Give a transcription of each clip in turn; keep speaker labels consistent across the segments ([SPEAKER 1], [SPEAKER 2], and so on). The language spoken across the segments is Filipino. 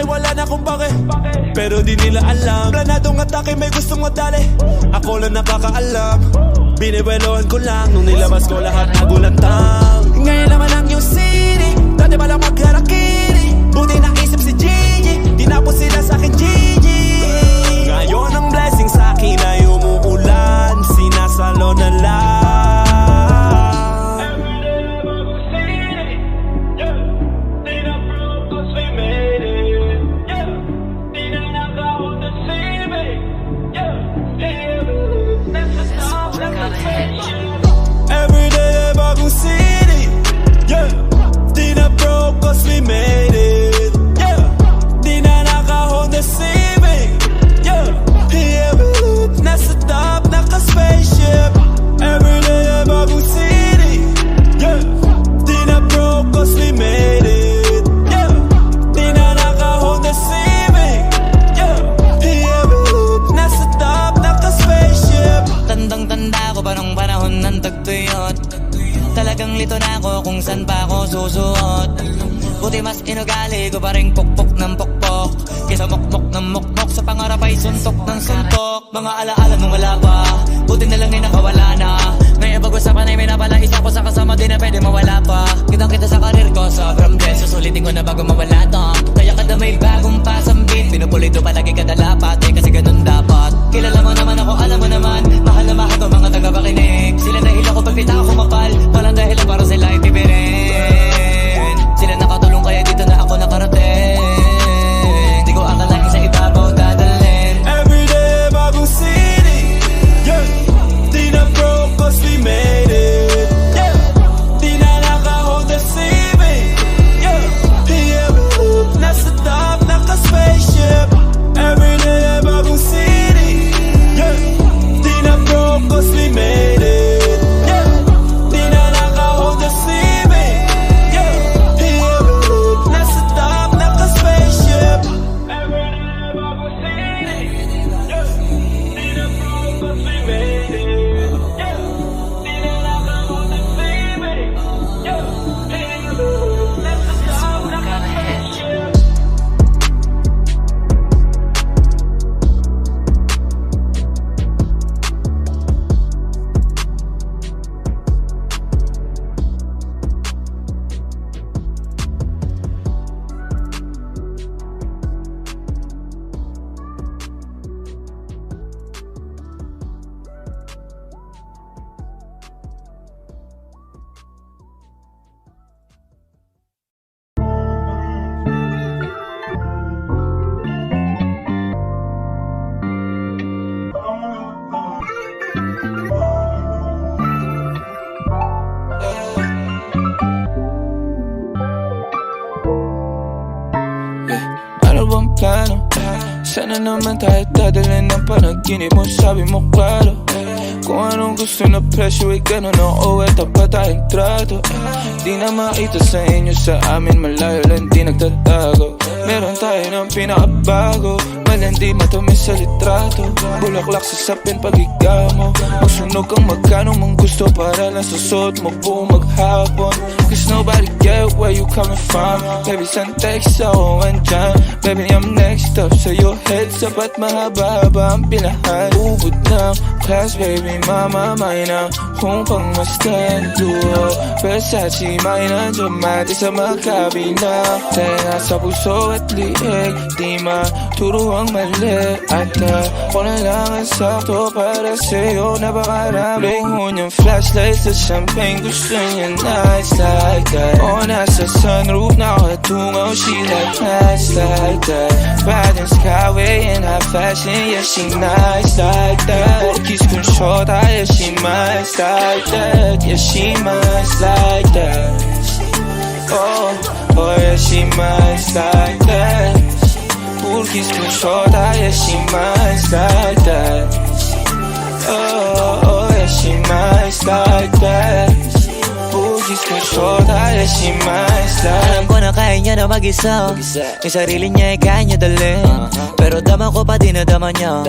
[SPEAKER 1] akin wala na kung bakit. Pero di nila alam, planadong atake may gustong madali. Ako lang nakakaalam, binibelohan ko lang nung nilabas ko lahat nagulantang. Ngayon naman ang yung city, dati ba lang magharakiri. Buti naisip si Gigi, tinapos sila sa akin Gigi. Ngayon ang blessing sa akin ay umuulan, sinasalo na lang.
[SPEAKER 2] Talagang lito na ako kung saan pa ako susuot. Buti mas inugali ko pa rin pukpok ng pukpok kaysa mokmok ng mokmok. Sa pangarap ay suntok ng suntok. Mga alaala nung wala pa, buti na lang ay nakawala na. May pag-usapan ay may napala isa ko sa kasama di na pwede mawala pa. Kitang kita sa karir ko, sobrang blessed. Susulitin ko na bago mawala to. Kaya kada may bagong pasambit, pinupulito palagi kada lapat, kasi ganun dapat. Kilala mo naman ako, alam mo naman, mahal na mahal ko mga tagapakinig. Sila dahil ako pagpita ako mapal, walang dahilan para sila ay bibirin. Sila nakatulong kaya dito na ako nakarating. Di ko akalain sa ibabaw dadalhin.
[SPEAKER 1] Everyday bagong city, yeah. Di na broke cause we made it, yeah. Di na naka-hold the CV, yeah. Yeah, nasa top, naka-spaceship. Everyday bagong city, yeah. Di na broke cause we made it, yeah. Di na naka-hold the CV, yeah. Yeah, nasa top, naka-spaceship. Everyday bagong city, yeah. Di na broke cause we made it, yeah. Di na naka-hold the CV, yeah. Yeah, nasa top, naka-spaceship.
[SPEAKER 3] Ano bang plano? Sana naman tayo dadalhin ng panaginip mo, sabi mo klaro. Kung anong gusto na presyo ay ganun o tapat tayong trato. Di na makita sa inyo, sa amin malayo lang di nagtatago. Meron tayo ng pinakabago, malandi matamis sa litrato. Bulaklak sa sapin pag ikaw mo, magsunog kang magkano mang gusto para lang sa suot mo buong maghapon. Cause nobody get where you coming from. Baby, send text ako andyan. Baby, I'm next up sa your heads up at mahaba-haba ang pinahan. Ubod ng class, baby, mama, mine ang kung pangmastan duo. Versace, mine ang dramatic sa makabina. Tenga sa puso at liig, di maturo ang mali. At ako na lang ang sakto para sa'yo, napakarami. Lingon yung flashlight sa champagne, gusto niya nights like that. O nasa sunroof, nakatungaw, she like nights like that. Bad in skyway in high fashion, yeah, she nice like that. Kiss kung short, yeah, she nice like that. Yeah, she nice like that. Oh, oh, yeah, she nice like that. Kiss kung short, yeah, she nice like that. Oh, oh, yeah, she nice like that. Kiss kung shota, yeah, she my style.
[SPEAKER 2] Alam ko na kaya niya na mag-isa, yung sarili niya ay kaya niya dalhin. Pero dama ko pa din na dama niya.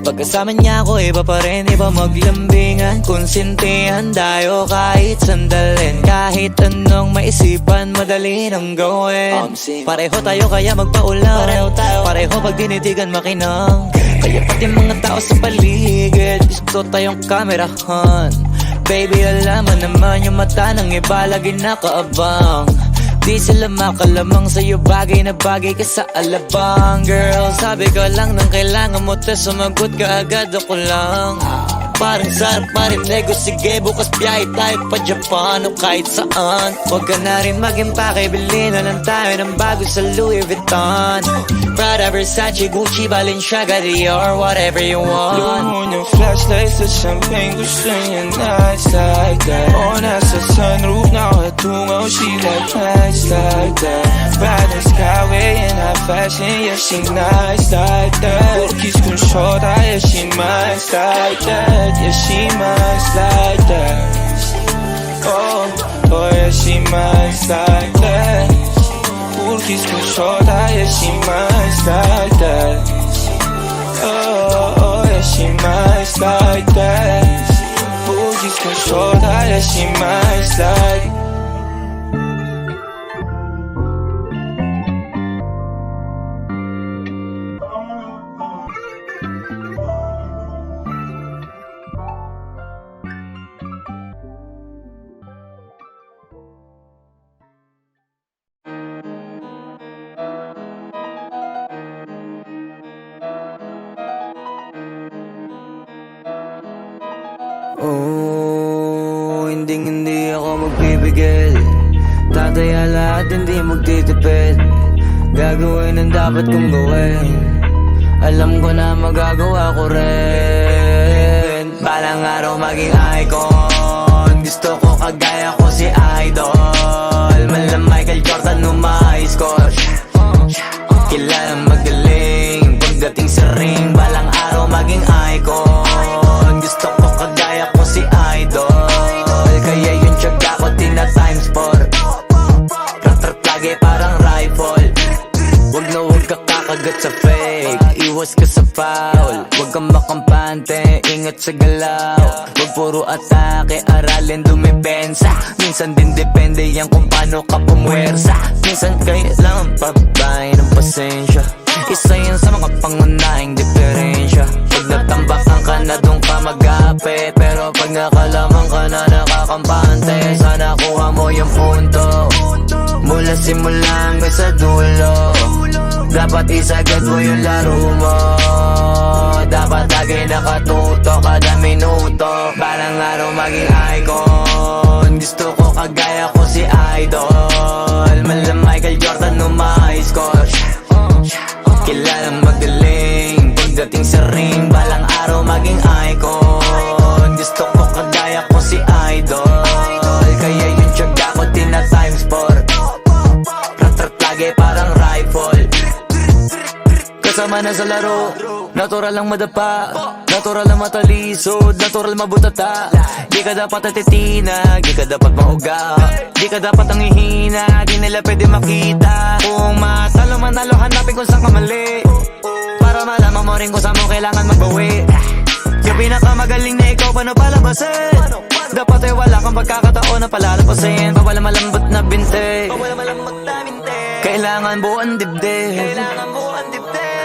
[SPEAKER 2] Pagkasama niya ako iba pa rin, iba maglambingan, konsintihan tayo kahit sandalin. Kahit anong maisipan, madali nang gawin. Pareho tayo kaya magpaulan, pareho pag dinitigan makinang. Kaya pati mga tao sa paligid gusto tayong kamerahan. Baby, alam mo naman yung mata ng iba lagi nakaabang. Di sila makalamang sa'yo, bagay na bagay ka sa alabang. Girl, sabi ko lang nang kailangan mo tas sumagot ka agad, ako lang. Parang sarap marinego, sige bukas biyahe tayo pa Japan o kahit saan. Huwag ka na rin mag-impake, bilhin na lang tayo ng bago sa Louis Vuitton, Prada, Versace, Gucci, Balenciaga, Dior, whatever you want.
[SPEAKER 3] Lumo yung flashlights sa champagne, gusto niya nights like that. Oh, nasa sunroof na ako tungaw, she like nights like that. Ride the skyway in high fashion, yeah, she nice like that. Kiss kong shorta, yeah, she nice like that. Yeah, she nice like that. Oh, oh, yeah, she nice like that. Kiss kong shorta, yeah, she nice like that. Oh, oh, yeah, she nice like that. Kiss kong shorta, yeah, she nice like.
[SPEAKER 2] Oh, hindi ako magpipigil. Tataya lahat, hindi magtitipid. Gagawin ang dapat kong gawin. Alam ko na magagawa ko rin. Balang araw maging icon. Gusto ko kagaya ko si Idol. Malam Michael Jordan nung ma-high score. Kilalang magaling pagdating sa ring. Balang araw maging icon. Gusto ko kagaya ko si Idol. Kaya yung tiyaga ko tina times 4. Rat-rat lagi parang rifle. Wag na wag ka kakagat sa fake, iwas ka sa foul. Wag kang makampante, ingat sa galaw. Wag puro atake, aralin dumipensa. Minsan din depende yan kung paano ka pumwersa. Minsan kailangan pabay ng pasensya. Isa yan sa mga pangunahing diferensya. Pag natambakan ka na doon ka mag-ape, pero pag nakalamang ka na nakakampante, sana kuha mo yung punto. Mula simula hanggang sa dulo, dapat isagad mo yung laro mo. Dapat lagi nakatuto kada minuto. Balang araw maging icon. Gusto ko kagaya ko si Idol. Malam Michael Jordan nung ma-high score. Kilalang magaling pagdating sa ring. Balang araw maging icon. Gusto ko kagaya ko si Idol. Kaya yung tiyaga ko tina times 4. Rat-rat lagi parang rifle. Kasama na sa laro, natural lang madapa, natural lang matalisod, natural mabutata. Di ka dapat atitina, di ka dapat mauga, di ka dapat ang ihina, di nila pwede makita. Kung matalo manalo, hanapin kung saan ka mali, para malaman mo rin kung saan mo kailangan magbawi. Yung pinakamagaling na ikaw, paano palabasin? Dapat ay wala kang pagkakataon na palalapasin. Pawala malambot na binte, kailangan buuan dibdib.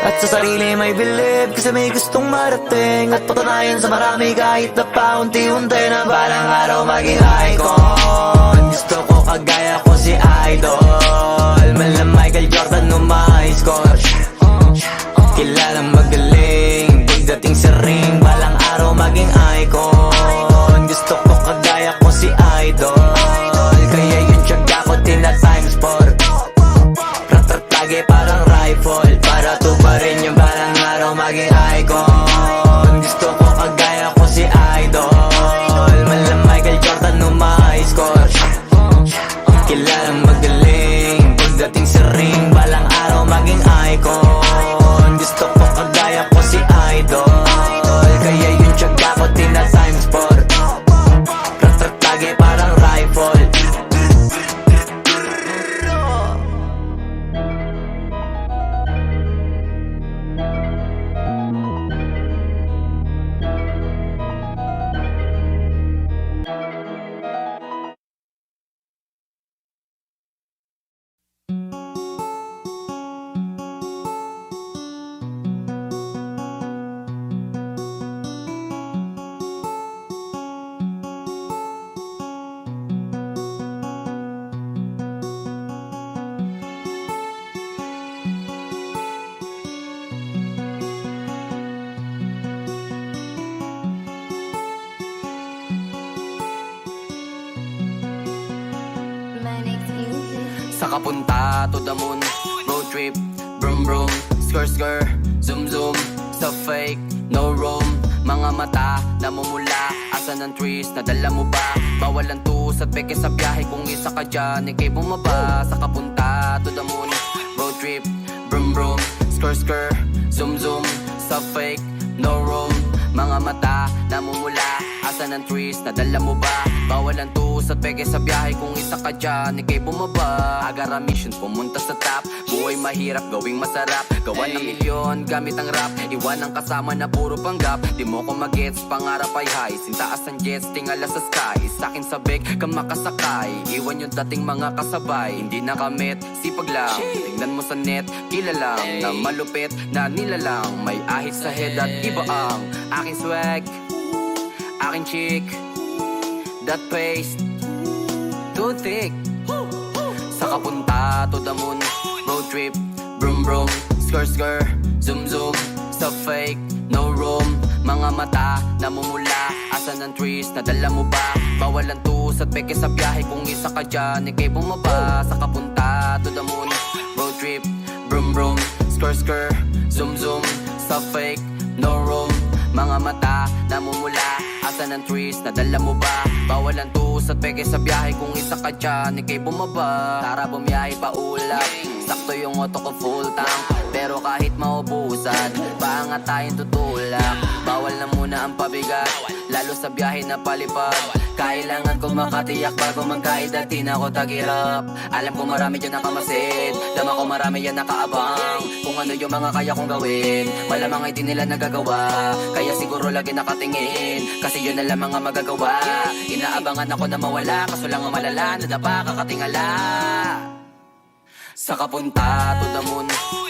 [SPEAKER 2] At sa sarili may believe, kasi may gustong marating. At patunayan sa marami kahit na paunti-unti, na balang araw maging icon. Gusto ko kagaya ko si Idol. Malam Michael Jordan nung ma-high score. Kilalang magaling pagdating sa ring. Balang araw maging icon. Gusto ko kagaya ko si Idol. Kaya yung tiyaga ko tina times 4. Rat-rat lagi parang rifle, para tuparin yung balang araw maging icon. Gusto ko kagaya ko si Idol. Malam Michael Jordan nung ma-high score. Kilalang magaling pagdating sa ring. Balang araw maging icon. Gusto ko kagaya ko si Idol. Kaya yung tiyaga ko tina times 4. Rat-rat lagi parang rifle.
[SPEAKER 4] Sa kapunta to the moon, road trip, brum brum, skr skr, zoom zoom. Sa fake, no room. Mga mata, namumula, asan ang trees, nadala mo ba? Bawal ang tus at peke sa biyahe, kung isa ka dyan, ikay bumaba. Sa kapunta to the moon, road trip, brum brum, skr skr, zoom zoom. Sa fake, no room. Mga mata, namumula, asan ang trees, nadala mo ba? Bawal ang tus at peke sa biyahe, kung isa ka dyan, ikay bumaba. Agara mission, pumunta sa top. Buhay mahirap, gawing masarap. Gawa ng milyon, gamit ang rap. Iwan ang kasama na puro panggap. Di mo ko magets, pangarap ay high. Sintaas ang jets, tingala sa sky. Sa'kin sabik, ka makasakay. Iwan yung dating mga kasabay. Hindi nakamit, sipag lang. Tingnan mo sa net, kilalang. Na malupit, na nilalang. May ahit sa head at iba ang aking swag, aking chick. That paste, too thick. Sa kapunta to the moon, road trip, brum brum, skr skr, zoom zoom. Sa fake, no room. Mga mata, namumula, asan ang trees, nadala mo ba? Bawal ang tus at peke sa biyahe, kung isa ka dyan, ikay bumaba. Sa kapunta to the moon, road trip, brum brum, skr skr, zoom zoom. Sa fake, no room. Mga mata, namumula, asan ang trees, nadala mo ba? Bawal ang tus at peke sa biyahe, kung isa ka dyan, ikay bumaba. Tara bumiyahe pa ulap, sakto yung auto ko full tank. Pero kahit maubusan, paangat tayong tutulak. Bawal na muna ang pabigat, lalo sa biyahe na palipad. Kailangan kong makatiyak bago magkaedad, di na ako tagirap. Alam ko marami dyan nakamasid, dama ko marami yan nakaabang. Kung ano yung mga kaya kong gawin, malamang ay di nila nagagawa. Kaya siguro lagi nakatingin, kasi yun na lang mga magagawa. Inaabangan ako na mawala, kaso lang ang malala, nadapa kakatingala. Sa kapunta to the moon,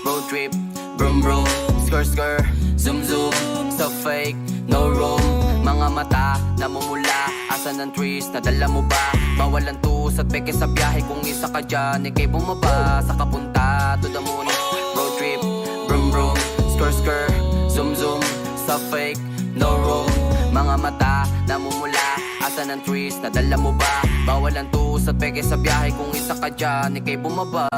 [SPEAKER 4] road trip, brum brum, skr skr, zoom zoom. Sa fake, no room. Mga mata, namumula, asan ang trees, nadala mo ba? Bawal ang tus at peke sa biyahe, kung isa ka dyan, ikay bumaba. Sa kapunta to the moon, road trip, brum brum, skr skr, zoom zoom. Sa fake, no room. Mga mata, namumula, asan ang trees, nadala mo ba? Bawal ang tus at peke sa biyahe, kung isa ka dyan, ikay bumaba.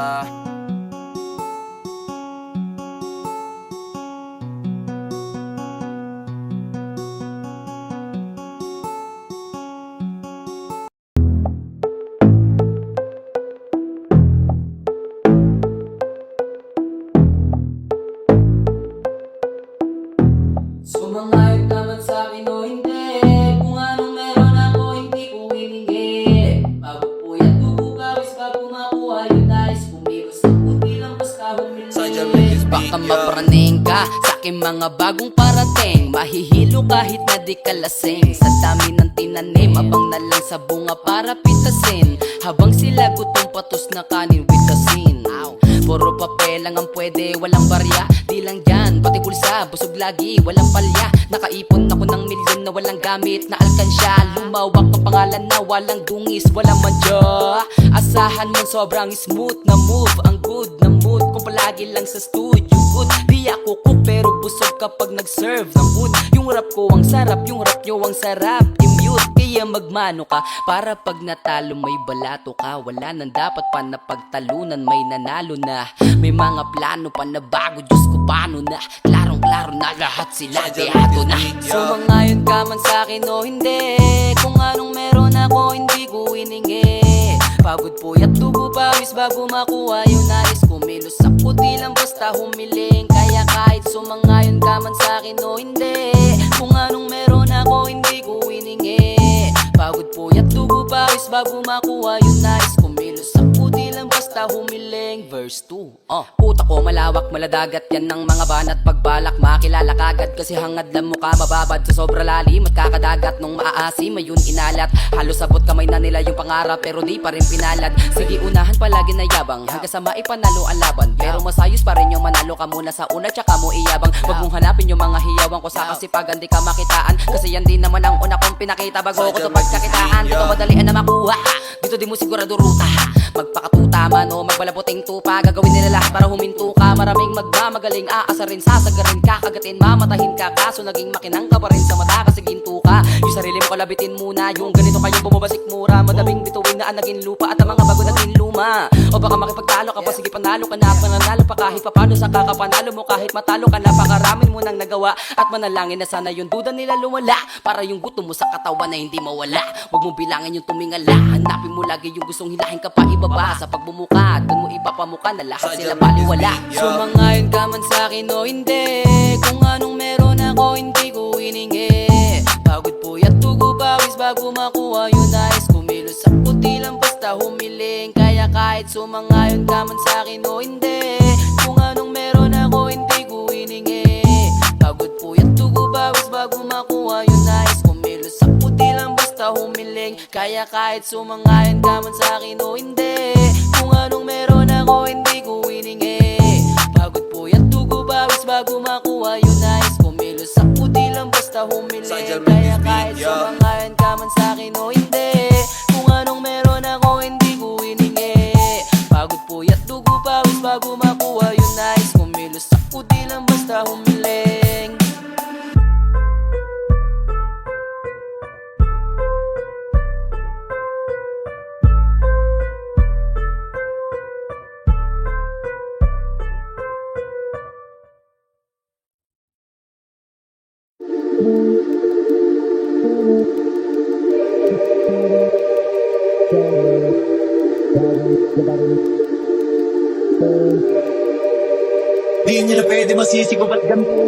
[SPEAKER 5] Sumangayot naman sa'kin o hindi, kung anong meron ako hindi ko hiningi. Bago puyat tubo pawis bago makuha yung nais, kumilos ang puti lang basta humili. Baka mapraning ka sa aking mga bagong parating, mahihilo kahit na di ka lasing. Sa dami ng tinanim, abang na lang sa bunga para pitasin. Habang sila gutom patos na kanin with asin. Puro papel lang ang pwede, walang barya. Di lang dyan, pati bulsa, busog lagi, walang palya. Nakaipon ako ng milyon na walang gamit na alkansya. Lumawak ang pangalan na walang dungis, walang madya. Asahan mo sobrang smooth na move, ang good na mood kung palagi lang sa studio good. Di ako cook pero busog kapag nag-serve ng food. Yung rap ko ang sarap, yung rap nyo ang sarap. I-mute, kaya magmano ka para pag natalo may balato ka. Wala nang dapat pa na pagtalunan, may nanalo na. May mga plano pa na bago, Diyos ko paano na. Klarong klaro na lahat sila deado na. Sumangayon ka man sa'kin o hindi, kung anong meron ako hindi ko hiningi. Pagod puyat tubo pawis bago makuha yung nais, kumilos ako di lang basta humiling. Kaya kahit sumangayon ka man sa'kin o hindi, kung anong meron ako hindi ko hiningi. Pagod puyat tubo pawis bago makuha yung nais, kumilos ako di lang basta humiling. Verse 2 Utak ko malawak, maladagat yan ng mga banat. Pagbalak makilala kagad kasi hangad lang mukha mababad sa sobra lalim at kakadagat nung maaasim ayun inalat. Halos sabot kamay na nila yung pangarap pero di pa rin pinalad. Sige unahan palagi na yabang hanggang sa maipanalo ang laban, pero masayos pa rin yung manalo ka muna sa una tsaka mo iyabang. Wag mong hanapin yung mga hiyawang ko sa kasipagan di ka makitaan, kasi yan din naman ang una kong pinakita bago ko sa pagkakitaan. Dito madalian na makuha, dito di mo sigurado ruta. Magpakatulad tuta man o magpalaputing tupa. Gagawin nila lahat para huminto ka. Maraming magmamagaling, aasarin, sasagarin ka, kagatin, mamatahin ka. Kaso naging makinang ka pa rin sa mata kasi ginto ka. Yung sarili mo kalabitin muna, yung ganito kayong bumabasik mura. Madaming bituin na ang naging lupa at ang mga bago naging luma. O baka makipagtalo ka pa, sige panalo ka na. Pananalo pa kahit papano sa kakapanalo mo. Kahit matalo ka na, pakaramin mo nang nagawa. At manalangin na sana yung duda nila lumala, para yung gutom mo sa katawan na hindi mawala. Huwag mong bilangin yung tumingala, hanapin mo lagi yung gustong hilahin ka pa ibaba. Sa pagbumuka, dun mo ipapamuka na lahat sila baliwala. Sumangayon ka man sa'kin o hindi, kung anong meron ako hindi ko hiningi. Pagod puyat tugo pawis bago makuha yung nais. Kumilos sa puti lang basta humiling. Kaya kahit sumangayon ka man sa'kin o hindi, kung anong meron ako hindi ko hiningi. Pagod puyat tugo pawis bago makuha yung nais. Kumilos sa puti lang basta humiling. Kaya kahit sumangayon ka man sa'kin o hindi, kung anong meron ako hindi ko hiningi. Pagod puyat tugo pawis bago makuha yung nais. Kumilos sa puti lang basta humiling. Kaya kahit sumangayon ka man sa'kin o hindi, kung anong meron ako hindi ko hiningi. Pagod puyat tugo pawis bago makuha yung nais. Kumilos sa puti lang basta humiling.
[SPEAKER 1] Di nyo na pwede masisi ko ba't ganito?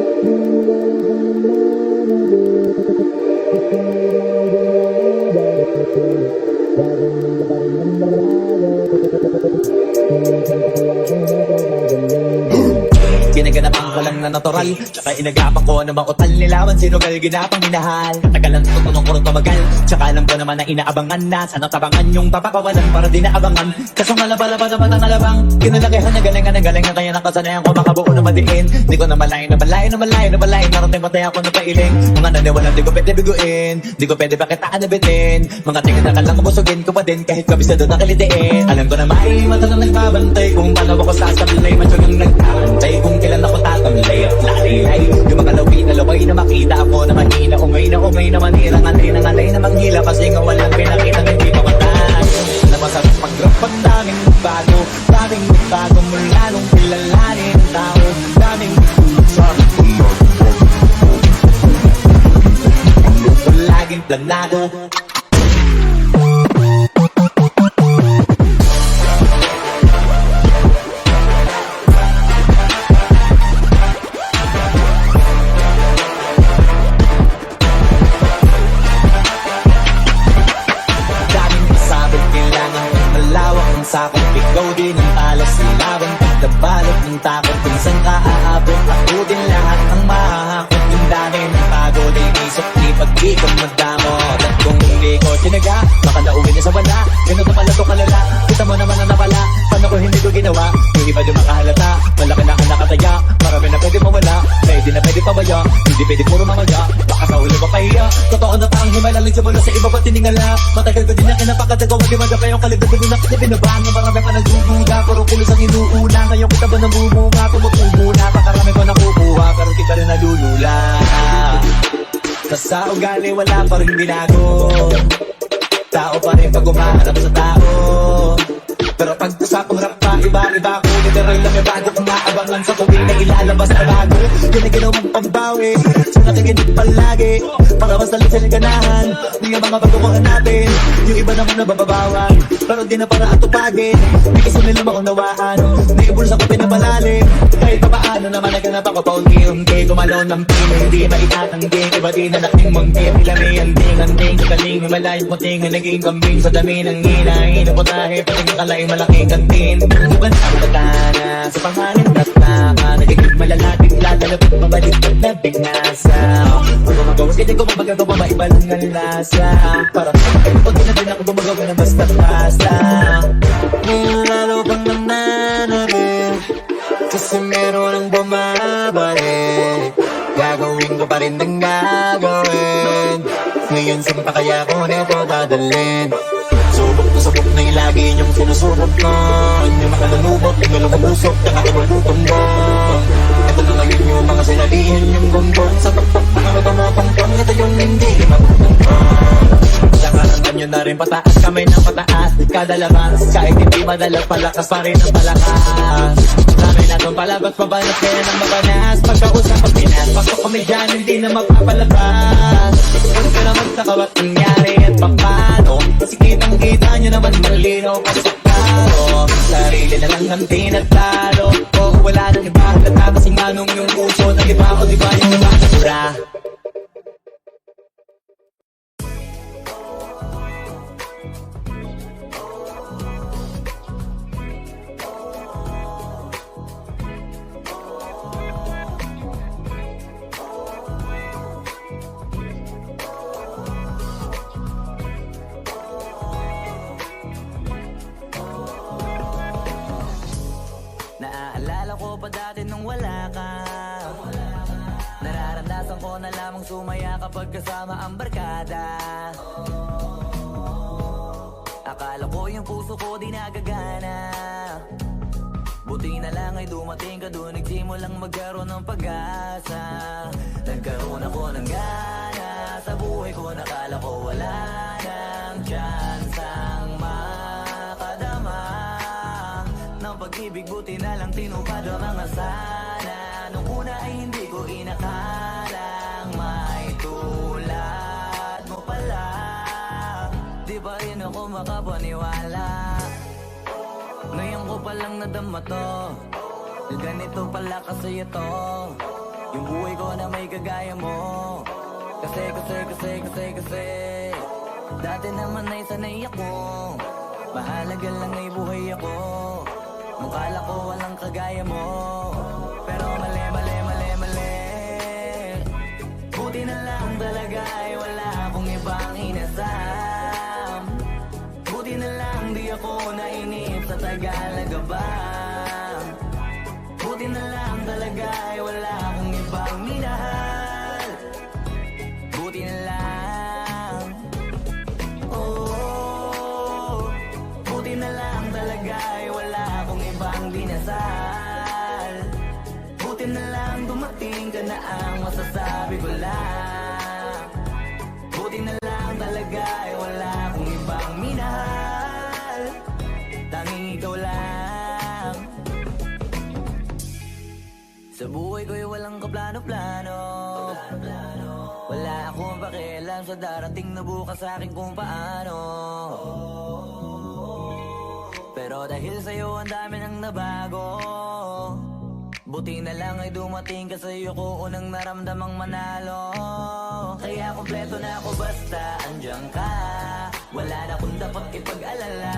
[SPEAKER 1] Ginaganapang ko lang na natural, tsaka inagapan ko na makutal nilawan. Sinugal ginapang minahal, tagalan tutunong ko rin tumagal. Tsaka alam ko naman na inaabangan na, sana tabangan yung papakawalan para di naabangan. Kaso malaba-laba naman ang alabang, kinalakihan na galingan na galingan. Kaya nakasanayan ko makabuo na madiin. Di ko na malayo, narating patay ako na pailing. Mga naniwalang di ko pwede biguin, di ko pwede pakitaan na bitin. Mga tingin na kalang busugin ko pa din, kahit kabisado na kilitiin. Alam ko na may mata na nagbabantay, kung paano ako sasablay. Matyagang nagkakantay, kung kailan ako tatamlay at lalilay. Yung mga lawin na laway na makita ako na mahina. Umay na manira, ngalay na manghila. Kasi nga walang pinakita na hindi ko mataas. Na masarap pag-rap ang daming bago mula nung kilalanin ang tao. Daming laging planado. Sakot, ikaw din ang talas ng laban. Pagdabalot ng takot, kung saan ka aabot. Ako din lahat ang mahahakot. Yung dami ng pagod ay isok, di pag-ikot madamot. At kung hindi ko tinaga, baka nauwi na sa wala. Ganun pala to kalala, kita mo naman ang napala. Paano ko hindi ko ginawa, yung iba di makahalata. Malaki na ang nakataya, marami na pwede mawala. Pwede na pwede pabaya, hindi pwede puro mamaya. Baka sa ulo mapahiya, totoo na parang himalaling sa mula sa iba pa tiningala. Matagal ko din na kinapakatagawa, di magapa yung kalibad ko na pinabang. Marami pa nagdududa, puro kilos ang inuuna. Ngayon kita ba nabumunga, tumutubo na. Pakarami ko nakukuha, pero di pa rin nalulula. Sa ugali wala pa rin binago, tao pa rin pag umaharap sa tao. Pero pag usapang rap pa, iba-iba ko. Literal lang may bago kung maabangan sa tuwing na ilalabas na bago. Yun ang ginawang pambawi, so nakikinig palagi para masalit sa liganahan. Yung mga bago ko hanapin, yung iba naman nabababawan, pero di na para atupagin. May gusto nila maunawaan, naibulsa ko pinapalalim. Kahit pa paano naman naganap ako paunti-unti. Gumalaw ng pino, hindi maitatanggi. Iba din na laking mangki, pila may anding-anding. Galing, malayong puting, naging kambing sa dami ng hinahin. Putahe, pating kalay malaking kantin. Iban ang batana, sa panganin at laka. Nagiging malalapit, lalapit, mabalik at nabigasa. Pag gumagawa, hindi ko magagawa, maiba lang ang lasa. Parang pag na din ako gumagawa ng basta-basta. Lalo pang nananabik, kasi meron ang bumabalik. Gagawin ko pa rin ng gagawin. Ngayon saan pa kaya ko nito dadalhin? Subok na
[SPEAKER 6] ay lagi niyong sinusunod ko. Hindi makalulubot, hindi lumubusok, nakakabulutom mo. Ito na ngayon yung mga sinabihin yung gumbon. Sa pagpag mga tumapangpang, ito yung hindi mabutong. Lakaran nyo na rin pataas, kamay ng pataas. Kada labas, kahit hindi madalas, palakas pa rin ang palakas. Dami na itong palabas, pabalas kaya ng mabanas. Pagkausap ang pinas, pagkakomedyan, hindi na magpapalabas. Huwag ka naman sa kawat nangyari at pampano. Kasi kitang-kita nyo naman malinaw pa sa karo. Sarili na lang ang tinatalo. O wala nang iba, katama si manong yung puso ng iba. O diba yung makasura.
[SPEAKER 2] Naaalala ko pa dati nung wala ka. Nararamdasan ko na lamang sumaya kapag kasama ang barkada. Akala ko yung puso ko di nagagana. Buti na lang ay dumating ka doon, nagsimulang magkaroon ng pag-asa. Nagkaroon ako ng gana sa buhay ko, nakala ko wala nang chance ang makadama ng pag-ibig. Buti na lang tinupad ang mga sana. Nung una ay hindi ko inakalang may tulad mo pala. Di ba rin ako makapaniwala? Ngayon ko palang nadama to, na ganito pala kasi ito yung buhay ko na may kagaya mo. Kasi dati naman ay sanay ako, mahalaga lang ay buhay ako. Nung kala ko walang kagaya mo, pero mali. Buti na lang talaga ay wala akong ibang inasam. Buti na lang di ako nainip sa Tagalaga ba. Buti na lang talaga ay wala akong ibang minahal. Buti na lang, oh, buti na lang talaga ay wala akong ibang dinasal. Buti na lang dumating ka na ang masasabi ko lang. Buti na lang talaga ay wala akong ibang minahal. Tanging ikaw lang. Sa buhay ko'y walang kaplano-plano. Wala akong pakialam sa darating na bukas sa akin kung paano. Pero dahil sa'yo ang dami nang nabago. Buti na lang ay dumating ka sa'yo ko unang naramdamang manalo. Kaya kompleto na ako basta andyan ka. Wala na kung dapat ipag-alala.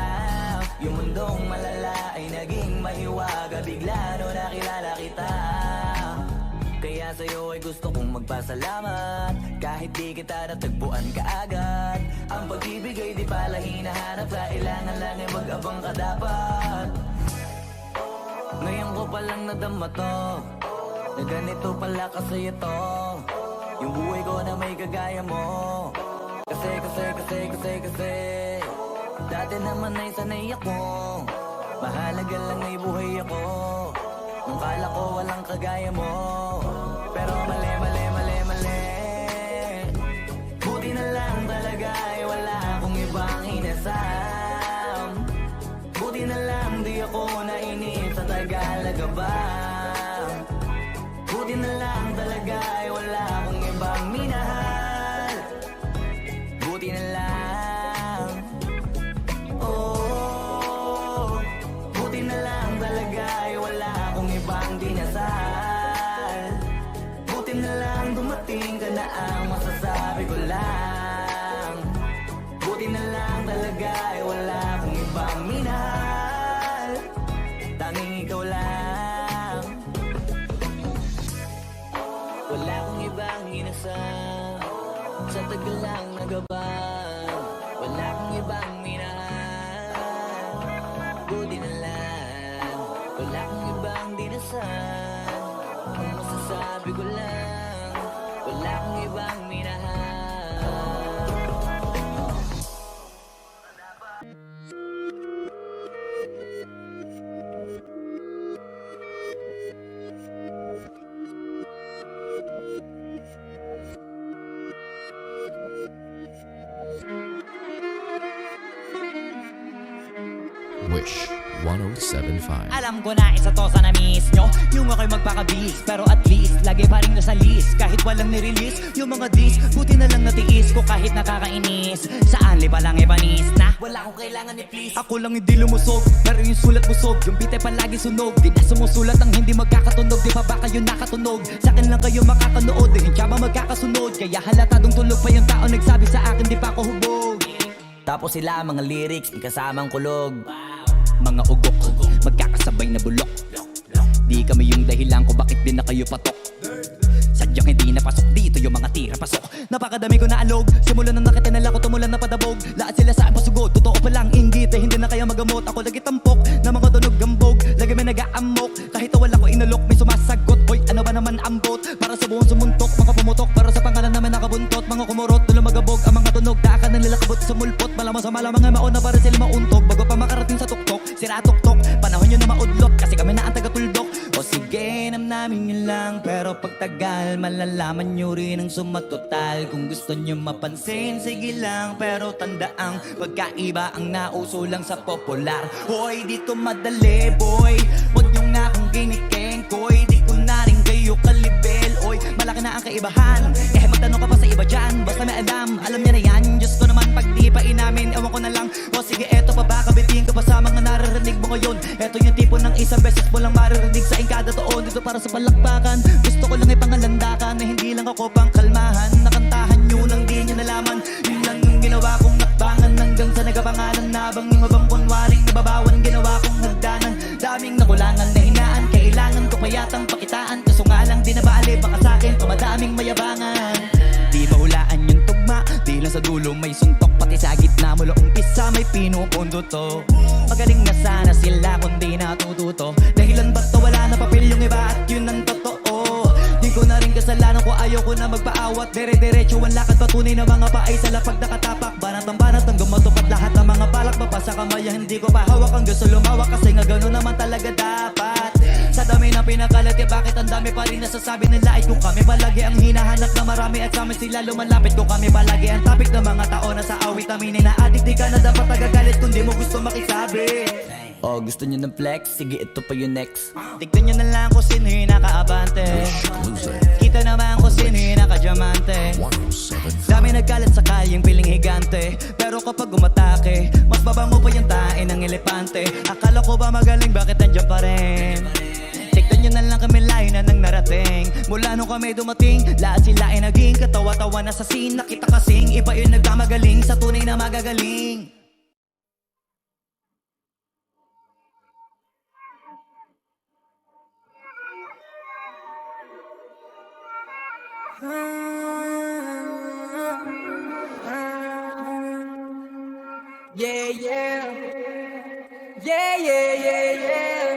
[SPEAKER 2] Yung mundong malala ay naging mahiwaga bigla no nakilala kita. Kaya sa'yo ay gusto kong magpasalamat. Kahit di kita natagpuan kaagad. Ang pag-ibig ay di pala hinahanap. Kailangan lang ay mag-abang ka dapat. Ngayon ko palang nadama to, na ganito pala kasi ito yung buhay ko na may kagaya mo. Kasi dati naman ay sanay ako, mahalaga lang ay buhay ako. Nung kala ko walang kagaya mo, pero mali. Buti na lang talaga ay wala akong ibang inasam. Buti na lang di ako nainip sa Tagalaga ba. Buti na lang talaga ay wala akong ibang minahal. Buti na lang, oh, buti na lang talaga ay wala akong ibang dinasal. Buti na lang dumating ka na ang masasabi ko lang. Buti na lang talaga ay wala akong ibang minahal. Tanging ikaw lang. Wala akong ibang inasal sa tagal lang nagabang. Wala akong ibang minahal. Buti na lang. Wala akong ibang dinasal. Ang masasabi ko lang, wala akong ibang minahal.
[SPEAKER 7] Wish 1075.
[SPEAKER 2] Alam ko na isa to sa na-miss nyo, yung ako'y magpakabis, pero at least lagi pa rin nasa list. Kahit walang nirelease, yung mga dis, buti na lang natiis ko kahit nakakainis. Saan lipa lang ipanis na wala akong kailangan ni please. Ako lang hindi lumusog, pero yung sulat busog, yung beat ay palagi sunog. Di na sumusulat ang hindi magkakatunog, di pa ba kayo nakatunog? Sa akin lang kayo makakanood, di hindi ba magkakasunod? Kaya halatadong tulog pa yung tao nagsabi sa akin di pa ako hubog. Tapos sila mga lyrics, di kasamang kulog. Mga ugok, magkakasabay na bulok. Di kami yung dahilan ko bakit din na kayo patok. Sadyang hindi napasok dito yung mga tira pasok. Napakadami ko na alog, simulan na nakitinala ko tumulan na padabog. Lahat sila sa pasugod, totoo pa lang inggit hindi na kaya magamot. Ako lagi tampok, na mga tunog gambog. Lagi may nag-aamok, kahit wala ko inalok. May sumasagot, hoy ano ba naman ang bot? Para sa buong sumuntok, mga pumutok. Para sa pangalan naman nakabuntot. Mga kumurot, tulo magabog. Ang mga tunog, daakan ng nilakabot sa mulpot. Malamang sa malamang ay mauna para sila mauntog. Bago pa makarating sa tuktok, sira tuktok. Panahon nyo na maudlot, kasi kami na ang taga-tuldok. O sige, namin yun lang. Pero pagtagal, malalaman nyo rin ang sumatotal. Kung gusto nyo mapansin, sige lang. Pero tandaang pagkaiba ang nauso lang sa popular. Hoy, dito madali, boy. Huwag nyo nga akong kinikengkoy. Di ko na rin kayo kalibel. Oy, malaki na ang kaibahan. Magtanong ka pa sa iba dyan, basta may alam niya na yan. Diyos ko naman pag di pa inamin, ewan ko na lang. O sige, eto pa ba, kabitiin ka pa sa mga naririnig mo ngayon. Eto yung tipo ng isang beses mo lang maririnig sa kada taon. Dito para sa palakpakan, gusto ko lang ipangalandakan na hindi lang ako pang kalmahan. Nakantahan nyo nang di nyo nalaman. Yun lang yung ginawa kong nakbangan hanggang sa nagapangalan. Nabang yung abang kunwaring nababawan, ginawa kong hagdanan. Daming nakulangan na hinaan, kailangan ko payatang pakitaan. Kaso nga lang di nabali, baka sa'kin tumadaming mayabangan. Di mahulaan yung tugma, di lang sa dulo may suntok. Pati sa gitna mula umpisa may pinupundo to. Magaling na sana sila kung di natututo. Dahilan ba't wala na papel yung iba at yun ang totoo. Di ko na rin kasalanan ko, ayaw ko na magpaawat. Dire-diretso ang lakad, patunay na mga paay sa lapag nakatapak. Banat hanggang matupad lahat ng mga balak. Mapasa kamay, hindi ko pa hawak ang gusto lumawak. Kasi nga gano'n naman talaga dapat. Sa dami ng pinakalat, bakit ang dami pa rin nasasabi nila ay kung kami palagi ang hinahanap na marami at sa amin sila lumalapit. Kung kami palagi ang topic ng mga tao na sa awit namin na adik, di ka na dapat nagagalit kung di mo gusto makisabi. Oh, gusto nyo ng flex? Sige, ito pa yung next. Tignan nyo na lang kung sino yung nakaabante. Kita naman kung sino yung nakadiamante. Dami nagkalat sa kalyeng piling higante. Pero kapag umatake, mas babango pa yung tae ng elepante. Akala ko ba magaling, bakit nandiyan pa rin? Tignan nyo na lang kami layo na nang narating. Mula nung kami dumating, lahat sila ay naging katawa-tawa na sa scene. Nakita kasing iba yung nagkamagaling sa tunay na magagaling.
[SPEAKER 8] Yeah, yeah. Yeah, yeah, yeah, yeah.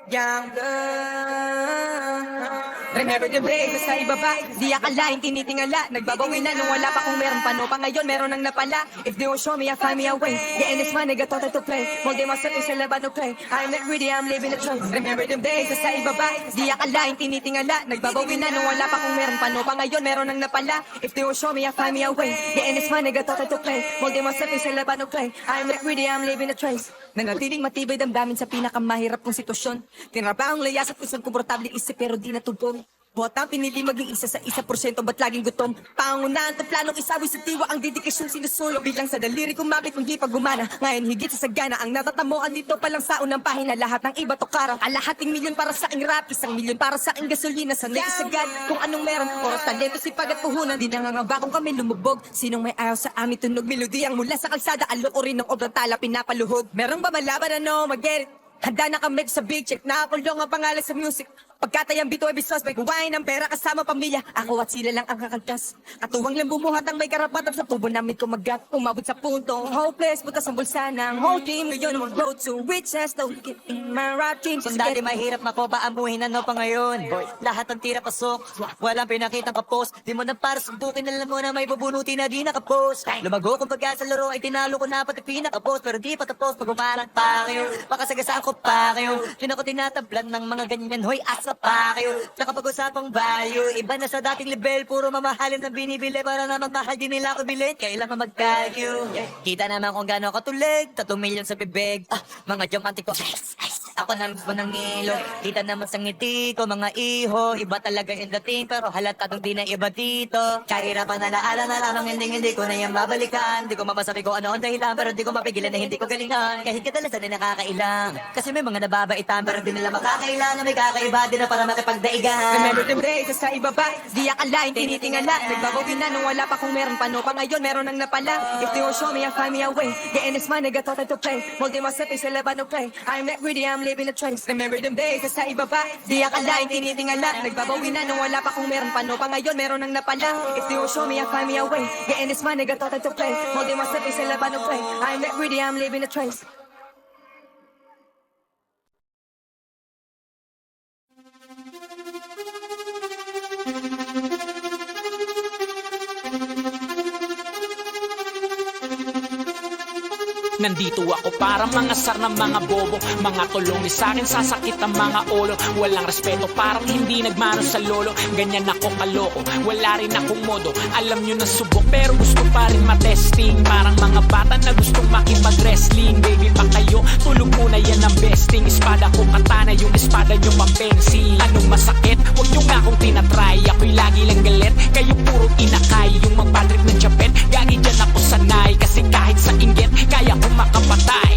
[SPEAKER 8] Young blood. Remember the days sa ibaba, di akalain tinitingala. Nagbabawi na nung wala pa kung meron pa no. Pa ngayon meron nang napala. If they won't show me, I'll find me a way. Yeah, and it's my nigga thought to play. Molde myself sa laban no play. I'm not greedy, I'm living the truth. Remember them days sa ibaba, di akalain tinitingala. Nagbabawi na nung wala pa kung meron pa no. Pa ngayon meron nang napala. If they won't show me, I'll find me a way. Yeah, and it's my nigga thought to play. Molde myself sa laban no play. I'm not greedy, I'm living the trace. Nanatiling matibay damdamin sa pinakamahirap kong sitwasyon. Tinraba ang layas at isang komportable isip pero di natubong. Botang pinili maging isa sa 1%, ba't laging gutom? Pangunahan ng planong isawi sa diwa ang dedikasyon sinusulo. Bilang sa daliri kumapit kung di pa gumana. Ngayon higit sa sagana ang natatamuan dito pa lang sa unang pahina. Lahat ng iba to karang kalahating milyon para sa aking rap. 1 milyon para sa aking gasolina. Sanay isagad kung anong meron. Oras talento sipag at puhunan. Di nangangaba kung kami lumubog. Sinong may ayaw sa amin tunog melody ang mula sa kalsada. Alok o rin ng obrang tala pinapaluhod. Merong ba malaban ano mag-get it? Handa na kami sa big check. Nakakulong ang pangalan sa music. Pagkatayang bito ay bisos, may kuwain ng pera kasama pamilya. Ako at sila lang ang kakaltas. Katuwang lang bumuhat ang may karapatan sa tubo namin kumagat. Umabot sa punto, hopeless, butas ang bulsa ng whole team. Ngayon ang road to riches, don't get in my rap team.
[SPEAKER 2] Kung dati mahirap makopa ang buhay na no pa ngayon. Lahat ng tira pasok, walang pinakitang kapos. Di mo na para suntukin, alam mo na may bubunuti na di nakapos. Lumago kung pagka sa laro ay tinalo ko na pati pinakapos. Pero di pa tapos pag umarang pa kayo. Makasagasaan ko pa kayo. Yun ako tinatablan ng mga ganyan. Hoy, as sa pakyo. Tsaka pag-usapang value, iba na sa dating level. Puro mamahalin na binibili para na magmahal din nila ako bilhin. Kailangan mag-value. Kita naman kung gano'n katulig, 3 milyon sa bibig. Mga diamante ko, ako na mismo ng ilo. Kita naman sa ngiti ko, mga iho. Iba talaga yung dating, pero halata nung di na iba dito. Kahirapan na naala na lamang, hindi ko na yan babalikan. Di ko mapasabi ko ano ang dahilan, pero di ko mapigilan na hindi ko galingan. Kahit kadalasan ay nakakailang. Kasi may mga nababaitan, pero di nila makakailan. Na may kakaiba din na para makipagdaigan.
[SPEAKER 8] Remember them days, sa ibaba, di akalain, tinitingala. Nagbabawi na nung wala pa kung meron pa, no pa ngayon, meron nang napala. If they will show me, I'll find me a way. Getting this money, got thought to play. Molding myself, is a no play. I'm not greedy, I'm living a trace. Remember them days, sa ibaba, di akalain, tinitingala. Nagbabawi na nung wala pa kung meron pa, no pa ngayon, meron nang napala. If they will show me, I'll find me a way. Getting this money, got thought to play. Molding myself, is a no play. I'm not greedy, I'm living a trace.
[SPEAKER 9] Nandito ako para mga sar ng mga bobo. Mga tulong ni sa'kin sasakit ang mga ulo. Walang respeto parang hindi nagmano sa lolo. Ganyan ako kaloko, wala rin akong modo. Alam nyo na subok pero gusto pa rin matesting. Parang mga bata na gustong makipag-wrestling. Baby pa kayo, tulog muna yan ang besting. Espada ko katana, yung espada nyo mampensi. Anong masakit? Huwag nyo nga akong tinatry. Ako'y lagi lang galit, kayo puro inakay. Yung magpadrip ng chapet, gagi dyan ako sanay. Kasi kahit sa inggit, kaya ko makapatay.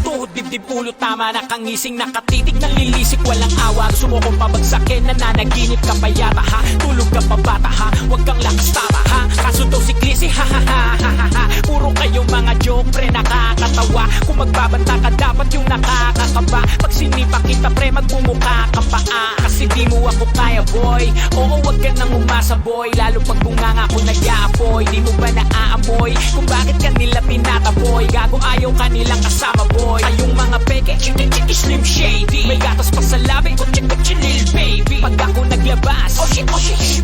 [SPEAKER 9] Tuhod, dibdib, ulo, tama na kangising. Nakatitig, nalilisik, walang awa. Gusto mo kong pabagsakin, nananaginip ka pa yata ha. Tulog ka pa bata ha, huwag kang lakas tama ha. Kaso daw si Clissy ha ha ha ha ha ha. Puro kayong mga joke pre, nakakatawa. Kung magbabanta ka dapat yung nakakakaba. Pag sinipa kita pre, magmumukha ka pa kasi di mo ako kaya boy. Oo, wag ka nang umasa boy. Lalo pag bunganga ko nag-aapoy. Di mo ba naaamoy kung bakit kanila pinataboy? Gago ayaw kanilang kasama boy. Kayong mga peke, chiki slim shady. May gatas pa sa labi, kutsi lil baby. Pag ako naglabas, oh shit,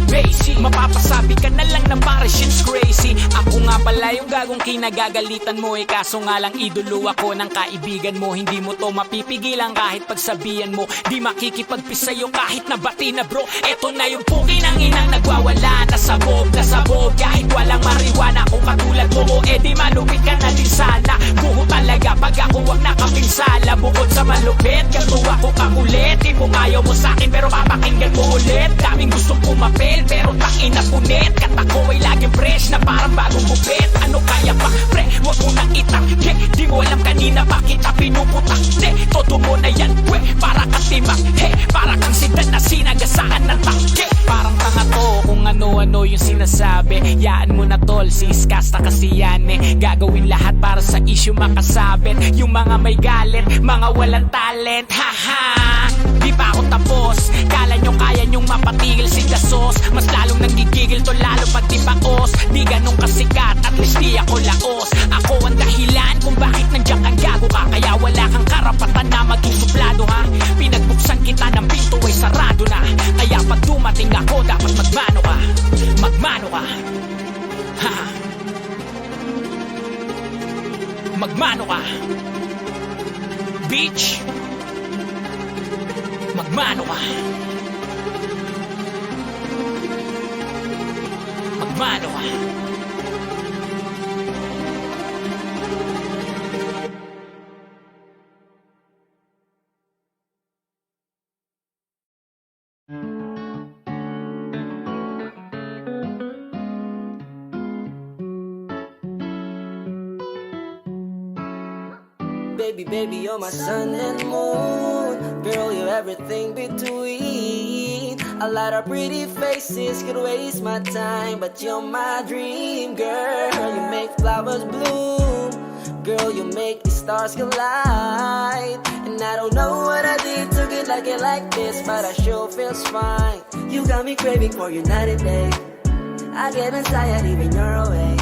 [SPEAKER 9] basic. Mapapasabi ka na lang na para shit's crazy. Ako nga pala yung gagong kinagagalitan mo. Kaso nga lang idolo ako ng kaibigan mo. Hindi mo to mapipigilan kahit pagsabihan mo. Di makikipagpis sa'yo kahit nabati na bro. Eto na yung puki ng inang nagwawala. Nasabog, kahit walang mariwana. Kung katulad mo, di malupit ka na din sana. Buho talaga pag ako wag nakapinsala. Bukod sa malupit, ganto ako kakulit. Di mo ayaw mo sa'kin pero papakinggan mo ulit. Daming gustong pumapel pero tangina punit. Katako ay laging fresh na parang bagong bupit. Ano kaya pa pre, wag mo nang itangke. Di mo alam kanina pa kita pinuputak. Todo mo na yan we, para kang timak. Para kang sidan na sinagasaan ng tangke. Parang tanga to kung ano-ano yung sinasabi. Yaan mo na tol, siskasta kasi yan Gagawin lahat para sa issue makasabit. Yung mga may galit, mga walang talent. Haha, di pa ako tapos. Kala nyo kaya nyong mapatigil si Dasos. Mas lalong nanggigigil to lalo pag di paos. Di ganun kasikat, at least di ako laos. Ako ang dahilan kung bakit nandiyan kang gago ka. Kaya wala kang karapatan na maging suplado ha. Pinagbuksan kita ng pinto ay sarado na. Kaya pag dumating ako dapat magmano ka. Magmano ka. Haha, magmano ka. Bitch, magmano ka. Magmano ka.
[SPEAKER 10] Baby, baby, you're my sun and moon. Girl, you're everything between. A lot of pretty faces could waste my time, but you're my dream, girl. You make flowers bloom. Girl, you make the stars collide. And I don't know what I did to get like this, but I sure feels fine. You got me craving for you night and day. I get tired even you're away.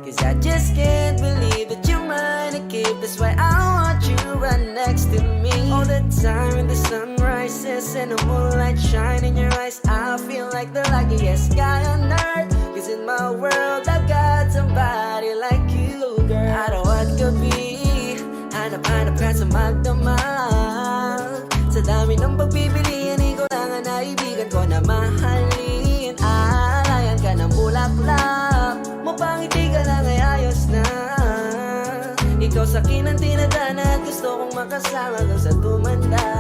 [SPEAKER 10] Cause I just can't believe that you're mine to keep. That's why I want you right next to me. All the time when the sun rises and the moonlight shine in your eyes, I feel like the luckiest guy on earth. Cause in my world I got somebody like you, girl. I don't want to be hanap-hanap ka sa magdamag. Sa dami ng pagpipilian, ikaw lang ang naibigan ko na mahalin. Alayan ka ng bulaklak, mapangiti ka lang ay ayos na. Ikaw sa akin ang tinadana at gusto kong makasama kang sa tumanda.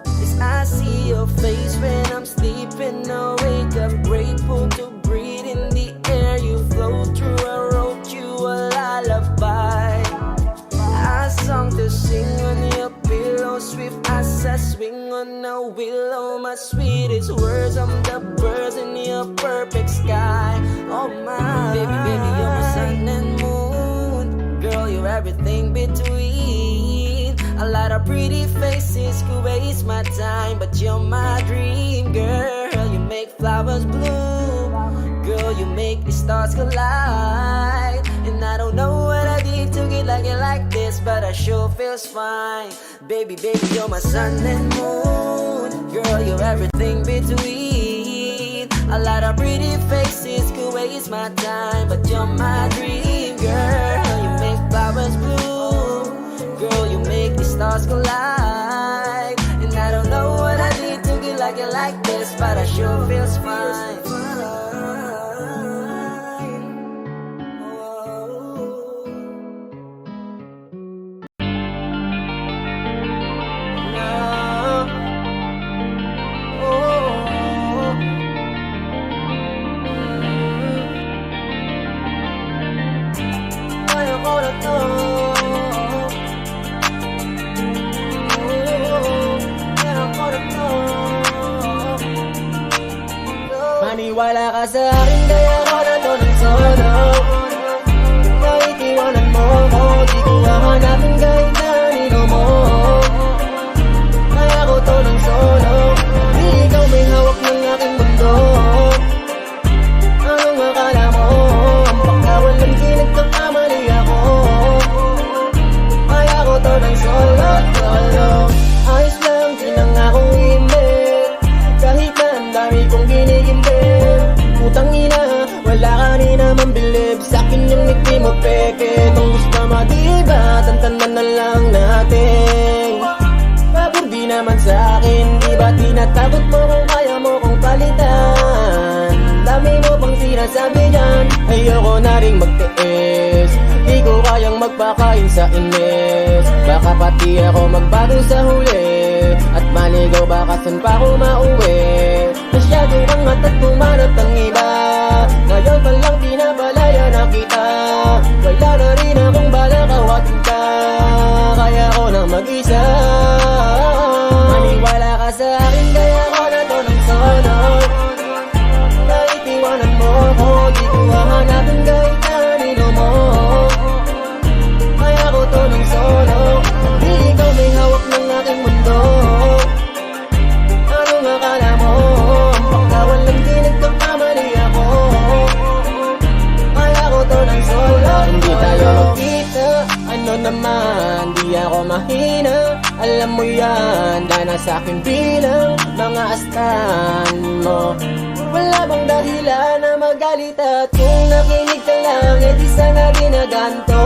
[SPEAKER 10] As I see your face when I'm sleeping, I wake up grateful to breathe in the air you flow through. I wrote you a lullaby, a song to sing on your pillow, swift as I swing on a willow. My sweetest words, I'm the birds in your perfect sky. Oh my, baby, baby, you're my sun and moon. Girl, you're everything between. A lot of pretty faces could waste my time, but you're my dream, girl. You make flowers bloom. Girl, you make the stars collide. And I don't know what I did to get like it like this, but I sure feels fine. Baby, baby, you're my sun and moon. Girl, you're everything between. A lot of pretty faces could waste my time, but you're my dream, girl. You make flowers bloom. Girl, you make the stars collide. And I don't know what I did to get like it like this, but I sure feels fine.
[SPEAKER 8] Maniwala ka sa akin, kaya ako na to ng solo. Kahit iwanan mo ko, di ko hahanapin kahit kanino mo. Kaya ako to ng solo, di ikaw may hawak ng aking mundo. Anong akala mo, ang pagkawalan di nagkakamali ako. Kaya ako to ng solo, solo. Ayos lang, di na nga akong imit, kahit na ang dami kong ginigimbil. Putang ina, wala ka rin naman bilib sa'kin yung ngiti mo peke. Kung gusto madiba, tantanan na lang natin. Pabor di naman sa'kin, di ba tinatakot mo kung kaya mo kong palitan? Dami mo pang sinasabi dyan, ayoko na rin magtiis. Di ko kayang magpakain sa inis. Baka pati ako magbago sa huli, at maligaw baka saan pa ako mauwi. Masyado kang at pumanat ang iba, ngayon pa lang pinapalaya na kita. Wala na rin akong balak awatin ka, kaya ako nang mag-isa. Maniwala ka sa akin, kaya ako na to ng solo. Kahit iwanan mo ko, di ko hahanapin kahit kanino mo. Kaya ako to ng solo, di ikaw may hawak ng aking mundo. Anong akala mo, ang pagkawalan di nagkakamali ako. Kaya ako to ng solo. Hindi tayo magkita, ano naman, di ako mahina. Alam mo yan, dahil sa'kin bilang mga astan mo. Wala bang dahilan na magalit, at kung nakinig ka lang, edi sana ginaganto.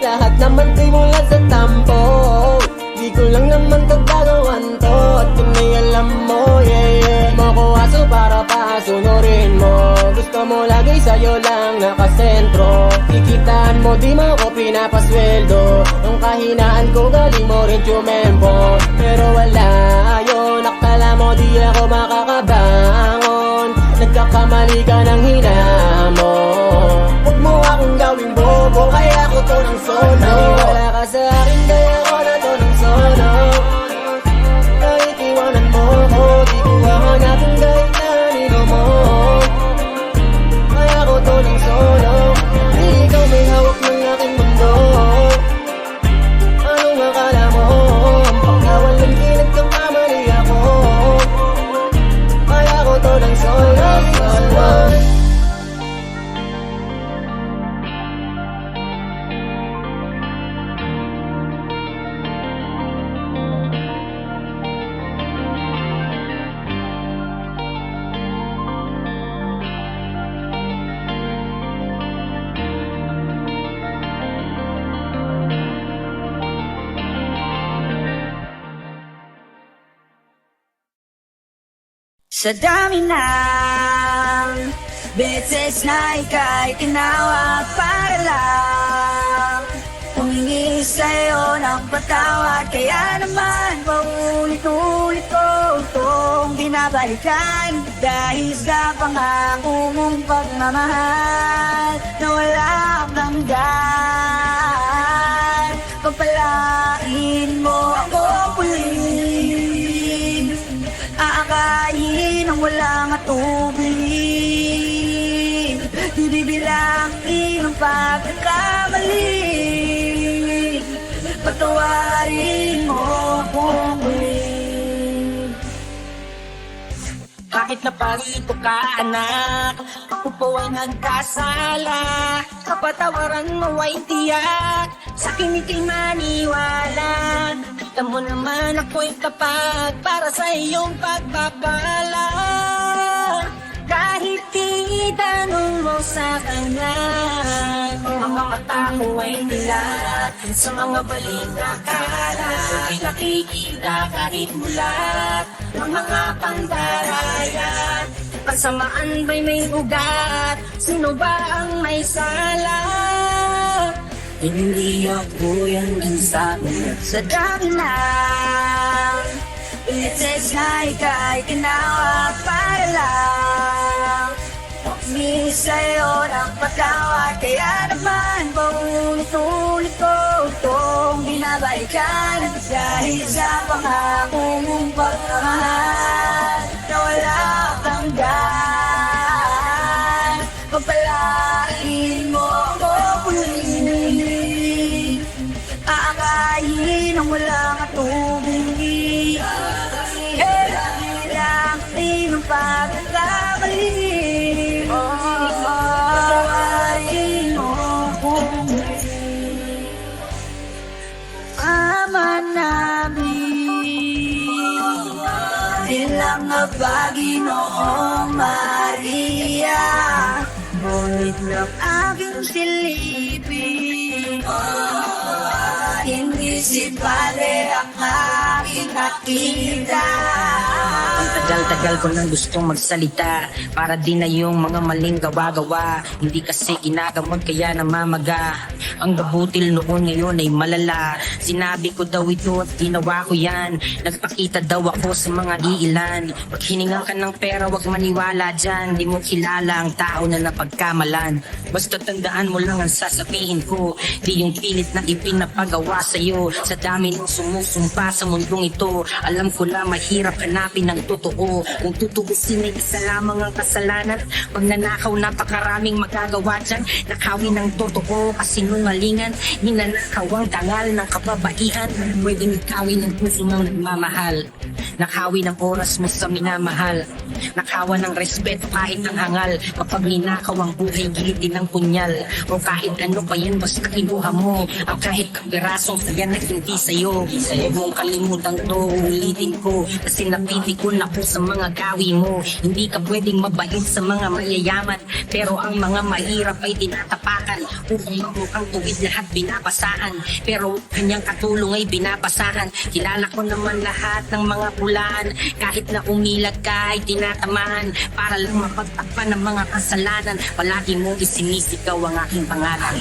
[SPEAKER 8] Lahat naman di mula sa tampo, di ko lang naman kagagawan to. At kung may alam mo, yeah, yeah, mo ko aso para pasunurin mo. Gusto mo lagi sa'yo lang nakasentro, kikitaan mo di mo ko pinapasweldo. Ang kahinaan ko galing mo rin tumempo, pero wala yun, akala mo di ako makakabangon. Nagkakamali ka ng hinamo, huwag mo akong gawing bobo, kaya ako to ng solo. Maniwala ka sa akin, kaya ako na to ng solo. Kahit iwanan mo ko, di ko hahanapin kahit kanino mo. Kaya ako to ng solo, di ikaw may hawak ng aking mundo. Anong akala mo, ang pagkawalan di nagkakamali ako. Kaya ako to ng solo, solo. Sa dami ng beses na ika'y tinawag para lang humingi sa'yo ng patawad. Kaya naman paulit-ulit ko itong binabalikan, dahil sa pangako mong pagmamahal na walang hanggan. Papalain mo ako ulit, aakayin ang walang atubili, bibilangin ang pagkakamali, patawarin mo akong muli.
[SPEAKER 10] Kahit na parito ka anak, ako po ay nagkasala. Kapatawaran mo ay tiyak, sa akin ika'y maniwala. Alam mo naman ako'y kapag para sa iyong pagpapala. Kahit itanong mo sa kanya, mga mata ko ay nilalat sa mga balita kalat. Ay nakikita kahit mulat ng mga pandarayat. Pasamaan ba'y may ugat? Sino ba ang may sala? Hindi ako yan isa.
[SPEAKER 8] Sa dami ng beses na ika'y tinawag para lang humingi sa'yo ng patawad. Kaya naman paulit-ulit ko itong binabalikan, dahil sa pangako mong pagmamahal na walang hanggan. Pagpalain mo ako ulit, aakayin ang walang atubili, bilangin ang pagkakamali, patawarin mo akong muli. Ama namin, bilang na Panginoong Maria, ngunit ng aking silipin, hindi si Padre ang aking nakita.
[SPEAKER 10] Ang tagal-tagal ko nang gustong magsalita para di na yung mga maling gawa-gawa. Hindi kasi ginagamot kaya namamaga. Ang gabutil noon ngayon ay malala. Sinabi ko daw ito at ginawa ko yan. Nagpakita daw ako sa mga iilan. Pag hiningan ka ng pera, wag maniwala dyan. Di mo kilala ang tao na napagkamalan. Basta tandaan mo lang ang sasabihin ko, di yung pilit na ipinapagawa sa'yo. Sa dami ng sumusumpa sa mundong ito, alam ko na mahirap hanapin ang totoo. Kung tutugusin ay isa lamang ang kasalanan. Pag nanakaw, napakaraming magagawa dyan. Nakawin ng totoo, kasinungalingan. Ninanakaw ang dangal ng kababaihan. Pwedeng ikawin ng puso ng nagmamahal. Nakawin ang oras mo sa minamahal. Nakawan ng respeto kahit ang hangal. Kapag ninakaw ang buhay, gilitin ng punyal. O kahit ano pa yan, basta kinuha mo. Ang kahit kapirasong saya na hindi sa'yo. Huwag mong kalimutan to, ulitin ko. Kasi napipikon ako sa mga gawi mo. Hindi ka pwedeng mabait sa mga mayayaman, pero ang mga mahirap ay tinatapakan. Upang mamukhang tuwid lahat binabasahan, pero kanyang katulong ay binabasahan. Kilala ko naman lahat ng mga pulaan. Kahit na umilag ka ay tinatamaan, para lang mapagtakpan ng mga kasalanan. Palagi mo isinisigaw ang aking pangalan.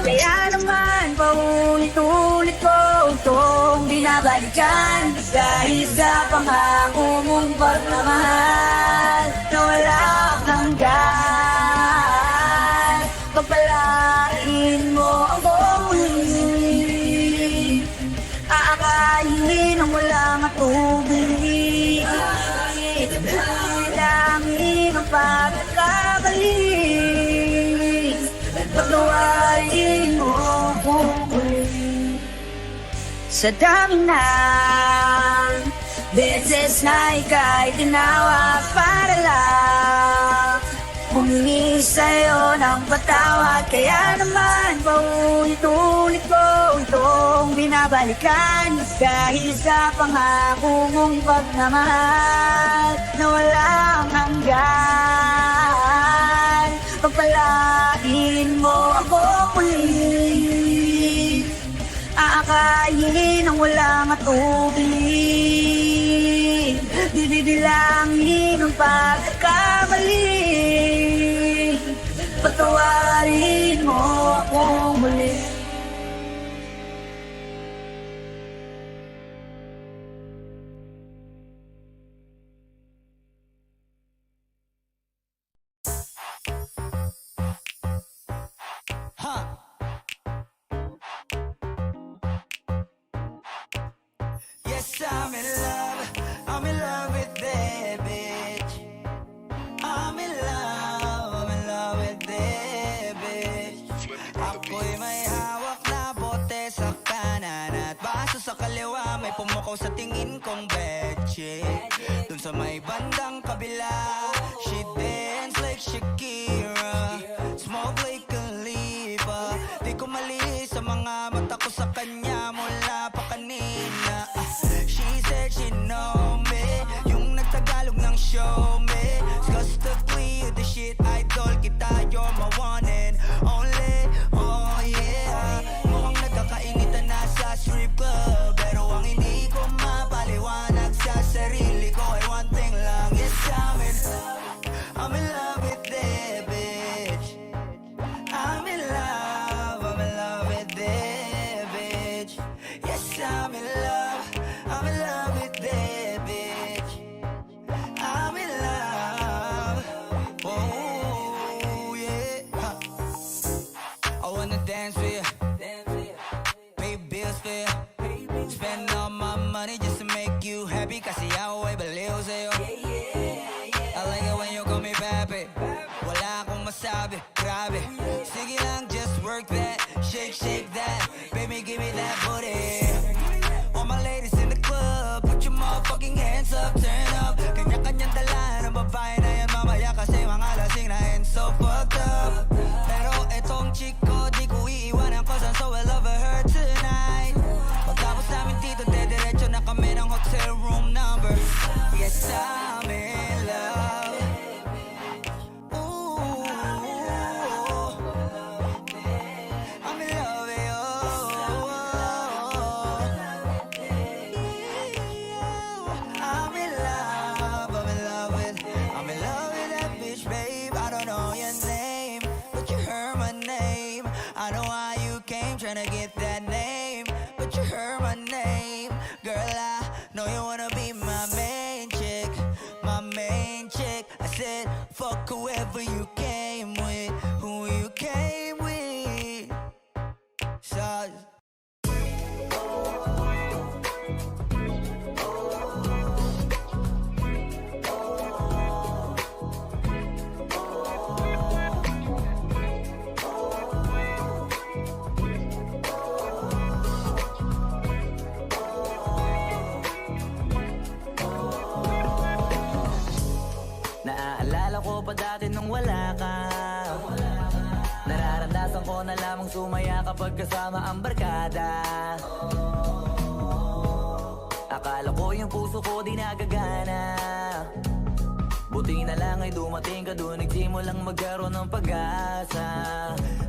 [SPEAKER 8] Kaya naman paulit-ulit ko itong binabalikan, dahil sa pangako mong pagmamahal na walang hanggan. Pagpalain mo ako muli, aakayin ang walang atubili, bilangin ang pagkakamali, patawarin mo akong muli. Sa dami ng beses na ika'y tinawag para lang humingi sa'yo ng patawad. Kaya naman paulit-ulit ko itong binabalikan, dahil sa pangako mong pagmamahal na walang hanggan. Pagpalain mo ako muli, aakayin ang walang atubili, Didilangin ang pagkakamali. Patawarin mo akong muli.
[SPEAKER 2] Yes, I'm in love with that bitch. I'm in love with that bitch. Ako'y may hawak na bote sa kanan at baso sa kaliwa, may pumukaw sa tingin kong betche. Dun sa may bandang kabila, she dance like Shakira, smoke like Khalifa. Di ko mali sa mga mata ko sa kanya mula pa kanina. She said she know me, yung nagtagalog ng show me. Disgustingly you the shit, idol kita, you're my one and only. Oh yeah, mukhang nagkakainitan na sa strip club, pero ang hindi ko mapaliwanag sa sarili ko ay one thing lang. Yes, I'm in love with that bitch. I'm in love with that bitch. Yes, I'm in love with that bitch. I'm in love. Oh yeah. I wanna dance with you, pay bills for you, spend all my money just to make you happy. Kasi ako ay baliw sa'yo. I like it when you call me papi. Wala akong masabi, grabe. Sige lang, just work that, shake that. Baby, give me that booty. All my ladies in the club, put your motherfucking hands up, turn up. Kanya-kanyang dala ng babae na yan mamaya, kasi mga lasing na and so fucked up. Pero etong chick ko, di ko iiwanan ko, so I love her tonight. Pagkapos namin dito, dediretso na kami ng hotel room number. Yes, I'm in love. Ooh, I'm in love with you. I'm in love with that bitch, babe. I don't know your name, but you heard my name. I know how you came, tryna get that name, but you heard my name. Girl, I know you wanna be my main chick, my main chick. I said, fuck whoever you came with, who you came with. So naaalala ko pa dati nung wala ka. Nararamdasan ko na lamang sumaya kapag kasama ang barkada. Akala ko yung puso ko di nagagana. Buti na lang ay dumating ka doon, nagsimulang magkaroon ng pag-asa.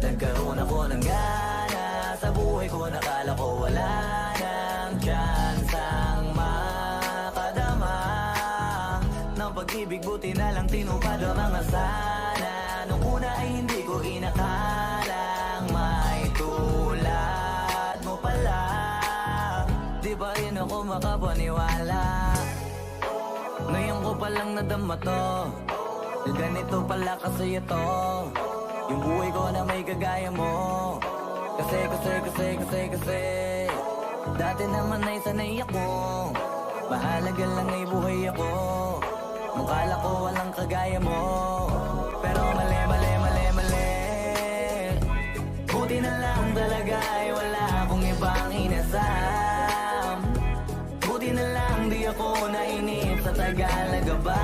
[SPEAKER 2] Nagkaroon ako ng gana sa buhay ko, nakala ko wala nang chance ang makadama ng pag-ibig. Buti na lang tinupad ang mga sana. Nung una ay hindi ko inakalang may tulad mo pala. Di ba rin ako makapaniwala? Ngayon ko palang nadama to, ganito pala kasi ito, yung buhay ko na may kagaya mo. Kasi dati naman ay sanay ako, mahalaga lang ay buhay ako. Nung kala ko walang kagaya mo, pero mali. Buti na lang talaga ay wala akong ibang inasam. Buti na lang di ako nainip sa Tagalaga ba.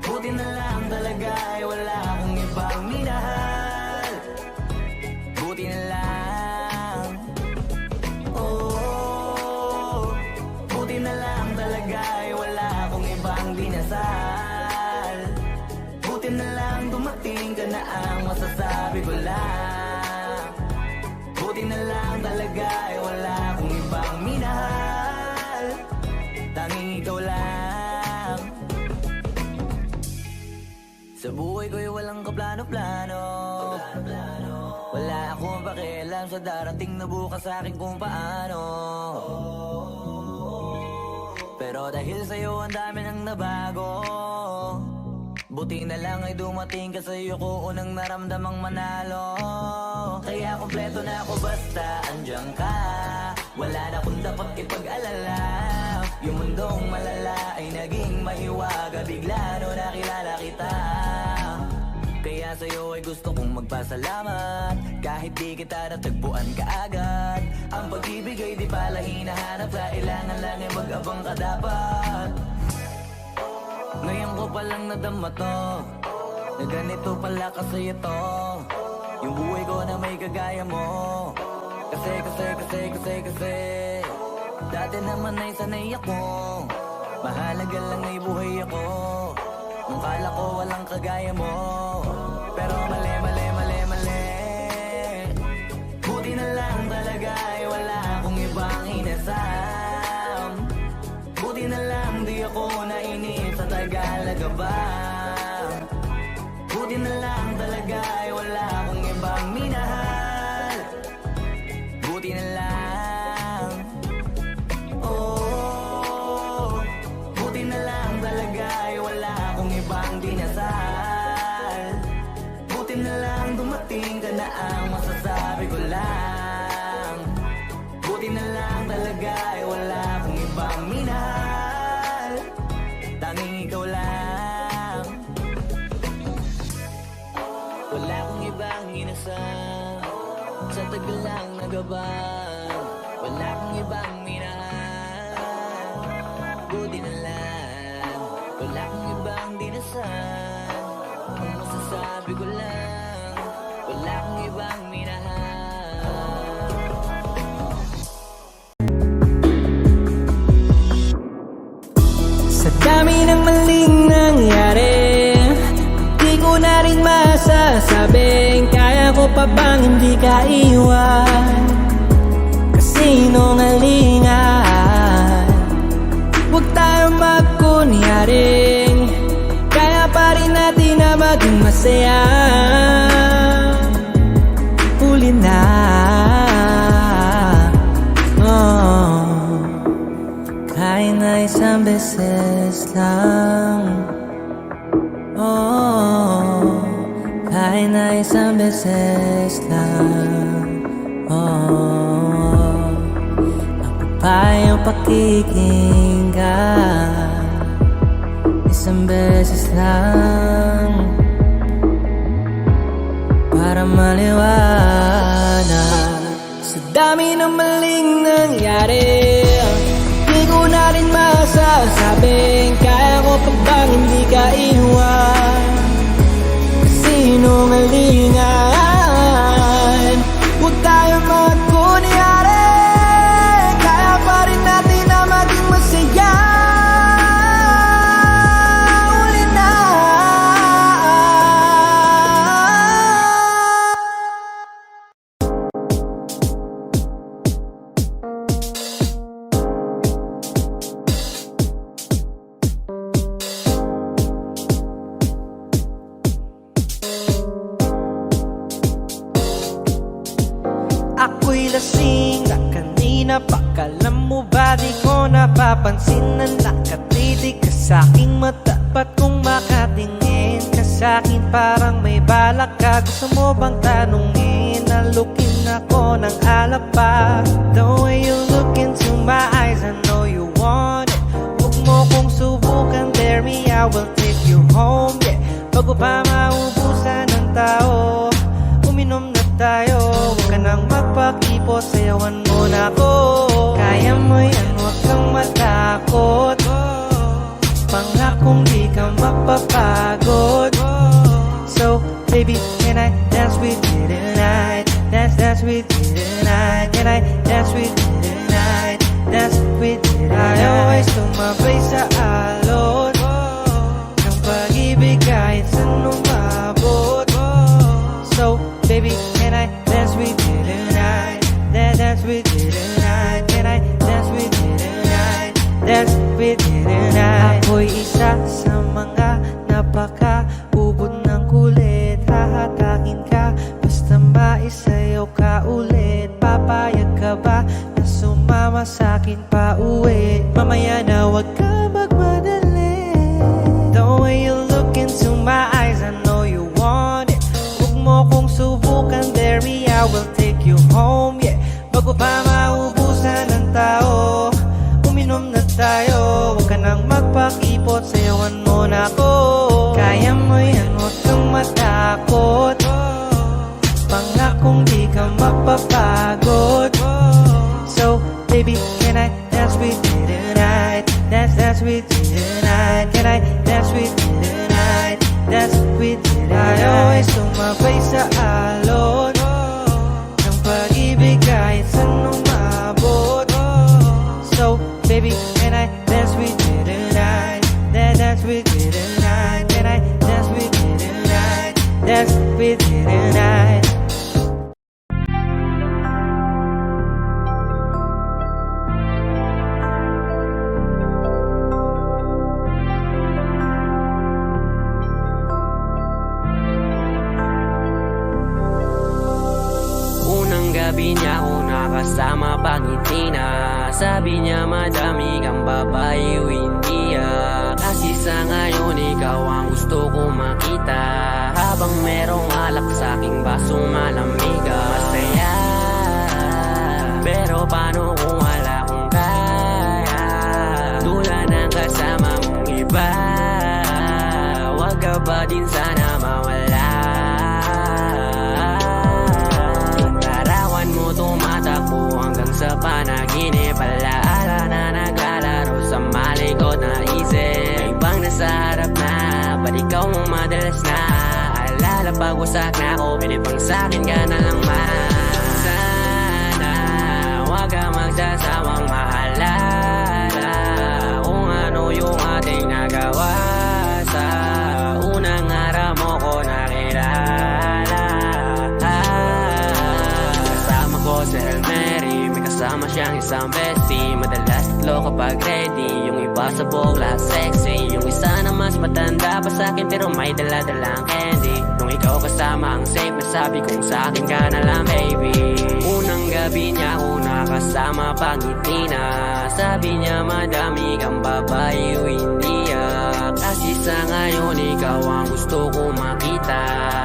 [SPEAKER 2] Buti na lang talaga ay wala akong ibang minahal. Buti na lang. Oh, buti na lang talaga ay wala akong ibang dinasal. Buti na lang dumating ka na ang masasabi ko lang. Buti na lang talaga ay wala akong ibang minahal. Tanging ikaw lang. Sa buhay ko'y walang kaplano-plano. Wala akong pakialam sa darating na bukas sa akin kung paano. Pero dahil sa'yo ang dami nang nabago, buti na lang ay dumating ka sa'yo ko unang naramdamang manalo. Kaya kompleto na ako basta andyan ka. Wala na akong dapat ipag-alala. Yung mundong malala ay naging mahiwaga bigla no nakilala kita. Kaya sa'yo ay gusto kong magpasalamat. Kahit di kita natagpuan kaagad. Ang pag-ibig ay di pala hinahanap. Kailangan lang ay mag-abang ka dapat. Ngayon ko palang nadama to, na ganito pala kasi ito. Yung buhay ko na may kagaya mo. Kasi dati naman ay sanay ako. Mahalaga lang ay buhay ako. Nung kala ko walang kagaya mo. Pero mali. Buti na lang talaga ay wala akong ibang inasam. Buti na lang di ako nainip sa Tagalaga ba. Buti na lang talaga ay wala akong ibang minahal. Buti na lang. Oh, buti na lang talaga ay wala akong ibang dinasal. Buti na lang dumating ka na ang masasabi ko lang. Buti na lang talaga ay wala akong ibang minahal. Tanging ikaw lang. Wala akong ibang inasal. Sa tagal lang nagabang. Wala akong ibang minahal. Buti na lang. Wala akong ibang dinasal. Ang masasabi ko lang, wala akong ibang minahal.
[SPEAKER 10] Sa dami ng maling nangyari, di ko na rin masasabing kaya ko pa bang hindi ka iwan. Kasinungalingan, huwag tayo magkunyaring kaya pa rin natin na maging masaya. Huli na, kahit na isang beses lang. Kahit na isang beses lang. Ako pa yung pakikinggan. Isang beses lang para maliwanag. Sa dami ng maling nangyari, di ko na rin masasabing kaya ko pa bang hindi ka iwan. Kasinungalingan, huwag tayo magkunyari kaya pa rin natin na maging masaya. Ako'y lasing na kanina pa. Kalam mo ba di ko napapansin na nakatitig ka sa'king mata? Ba't kung makatingin ka sa'kin parang may balak ka? Gusto mo bang tanungin? Nalukin ako ng alak pa. The way you look into my eyes, I know you want it. Huwag mo kong subukan, dare me, I will take you home, yeah. Bago pa maubusan ng tao, uminom na tayo. Huwag ka nang magpakipot, sayawan mo na ako. Kaya mo yan, huwag kang matakot. Pangakong di ka mapapagod. So, baby, can I dance with you tonight? Dance with you tonight. Can I dance with you tonight? Dance with you tonight. I always tumabay sa alon ng pag-ibig kahit saan umabot. So, baby, can I dance with you tonight? Dance with you tonight. Can I dance with you tonight? Dance with you tonight.
[SPEAKER 8] night. Ako'y isa sa mga napaka-ubod ng kulit. Hahatakin ka, basta maisayaw ka ulit. Papayag ka ba na sumama sa'kin pa uwi? Mamaya na wag ka magmadali. The way you look into my eyes, I know you want it. Huwag mo kong subukan, Derry, I will take you home, yeah. Bago pa maubusan ng tao, uminom na tayo. Huwag ka nang magpakipot, sayawan mo na ako. Kaya mo yan, huwag kang matakot. Pangakong di ka mapapagod. So, baby, can I dance with you tonight? Dance with you tonight. Can I dance with you tonight? Dance with you tonight. Tayo'y sumabay sa alon ng pag-ibig kahit saan umabot. So, baby, can I dance with you tonight? Dance with you tonight. Can I dance with you tonight? Dance with you tonight.
[SPEAKER 10] Gabi niya ako nakasama pangiti na. Sabi niya madami kang babae o hindi kasi sa ngayon ikaw ang gusto ko makita. Habang merong alak sa aking basong malamig masaya. Pero paano kung wala kong kaya? Tulad ng kasama mong iba. Wag ka ba din sana mawala? Tumatakbo hanggang sa panaginip. Alaala na naglalaro sa malikot na isip. Ibang nasa harap na, ba't ikaw mong madalas na? Alala pag-usak na ako, pinipang sa'kin ka na lang man. Sana, wag ka magsasawang maalala kung ano yung ating nagawa. Sa unang araw mo ko nakilala. Si Hail Mary, may kasama siyang isang bestie. Madalas tatlo kapag ready, yung iba sa bokla sexy. Yung isa na mas matanda pa sa'kin pero may dala-dalang candy. Nung ikaw kasama ang safe, nasabi kong sa'kin ka na lang baby. Unang gabi niya ako nakasama pangiti na. Sabi niya madami kang babae o hindi kasi sa ngayon ikaw ang gusto ko makita.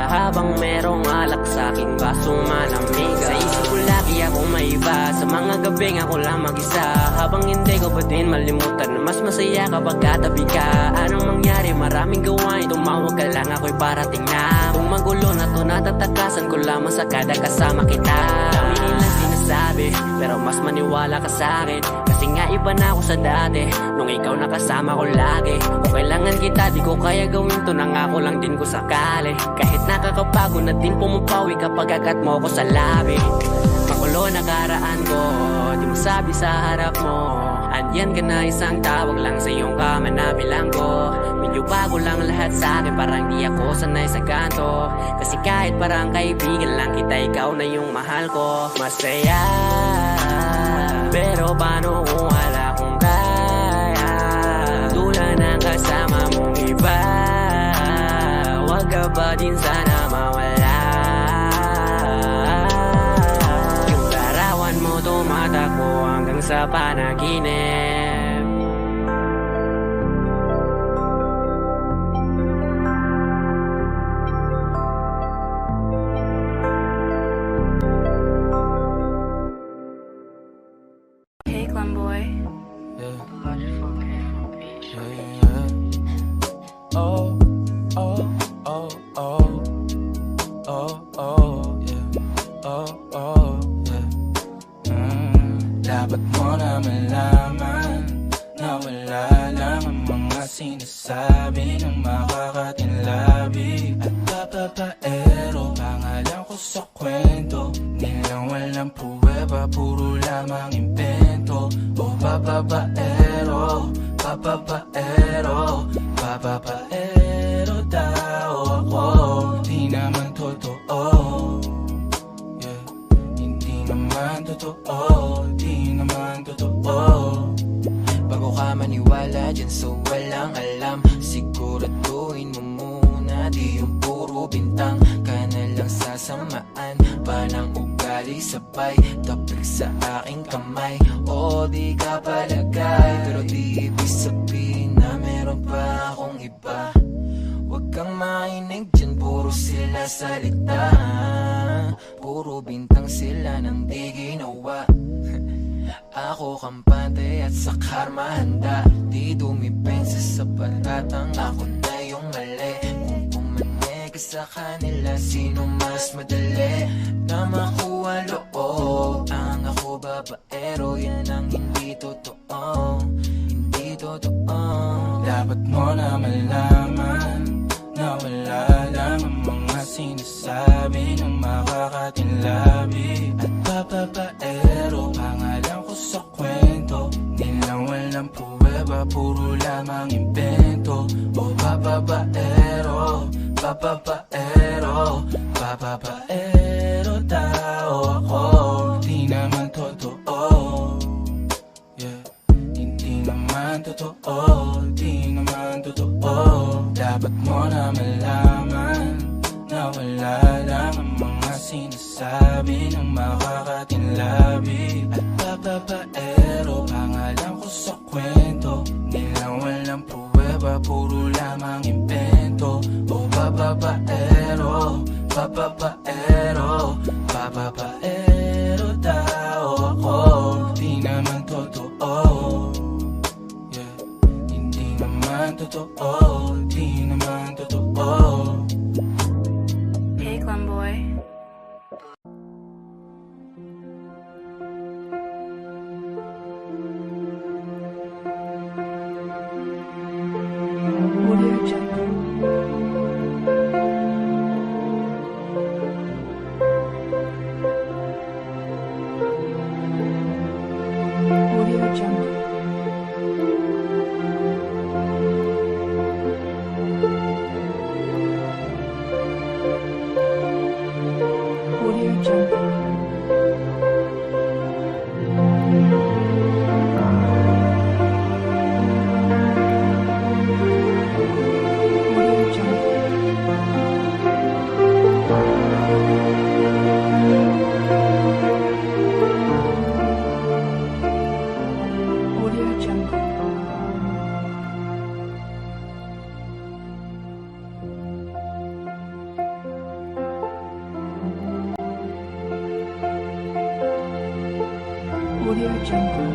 [SPEAKER 10] Habang merong alak sa'king basong malamig. Sa isip ko lagi ako may iba. Sa mga gabing ako lang mag-isa. Habang hindi ko pa din malimutan na mas masaya kapag katabi ka. Anong mangyari? Maraming gawain. Tumawag ka lang ako'y parating na. Kung magulo na to natatakasan ko lamang sa kada kasama kita. Dami nilang sinasabi pero mas maniwala ka sa'kin. Kasi nga iba na ako sa dati nung ikaw nakasama ko lagi. Kung kailangan kita di ko kaya gawin to. Nangako lang din ko sakali. Kahit nakakabago na din pumapawi kapag agat mo ko sa labi. Makulo na karaan ko, di mo sabi sa harap mo. Andyan ka na isang tawag lang sa iyong kama na bilanggo. Medyo bago lang lahat sa akin, parang di ako sanay sa kanto. Kasi kahit parang kaibigan lang kita, ikaw na yung mahal ko. Masaya, pero paano kung wala kong kaya? Tulad ng kasama mong iba. Wag ka ba din sana mawala? Yung larawan mo tumatakbo hanggang sa panaginip.
[SPEAKER 11] Hey, Glenboy.
[SPEAKER 3] Oh, oh, oh, oh, oh, oh, yeah, oh, oh, yeah. Dapat mo na malaman na wala lang ang mga sinasabi ng makakatinlabi. At papapaero, pangalan ko sa kwento. Nilang walang pruweba, puro lamang invento. Oh, papapaero, papapaero, papapaero daw ako. Di naman totoo, yeah. Hindi naman totoo, di naman totoo.
[SPEAKER 10] Bago ka maniwala dyan
[SPEAKER 3] So walang alam, siguraduhin mo muna, di yung puro bintang ka na lang sasamaan pa ng ugali, sabay tapik sa aking kamay. O di ka palagay, pero di ibig sabihin na meron pa akong iba. Huwag kang mainig dyan, puro sila salita, puro bintang sila nang di ginawa. Ako kampante at sa karma handa, di dumipensa sa patatang ako na yung mali. Kung pumanig ka sa kanila, sino mas madali na makuha loob? Ang ako babaero, yan ang hindi totoo, hindi totoo.
[SPEAKER 6] Dapat mo na malaman na wala lang ang mga sinasabi ng makakatinlabi at papapaero. Pangalan ko sa kwento, nilang walang pruweba, puro lamang invento. O papapaero, papapaero, papapaero tao ako, di naman totoo. Yeah, hindi naman totoo, di naman totoo. Dapat mo na malaman na wala lang ang mga sinasabi ng makakatinlabi at papapaero. Pangalan ko sa kwento, nilang walang pruweba, puro lamang invento. O papapaero, papapaero, papapaero tao ako, di naman totoo. Yeah, hindi naman totoo, di naman totoo.
[SPEAKER 11] Hey, Clemboy.
[SPEAKER 12] Audio Jungle. Audio Jungle. Audio Jungle. Audio Jungle. Audio Jungle.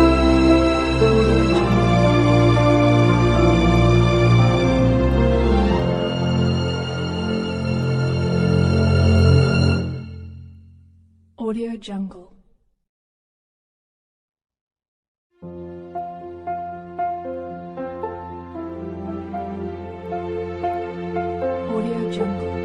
[SPEAKER 12] Audio Jungle. Audio Jungle. Audio Jungle.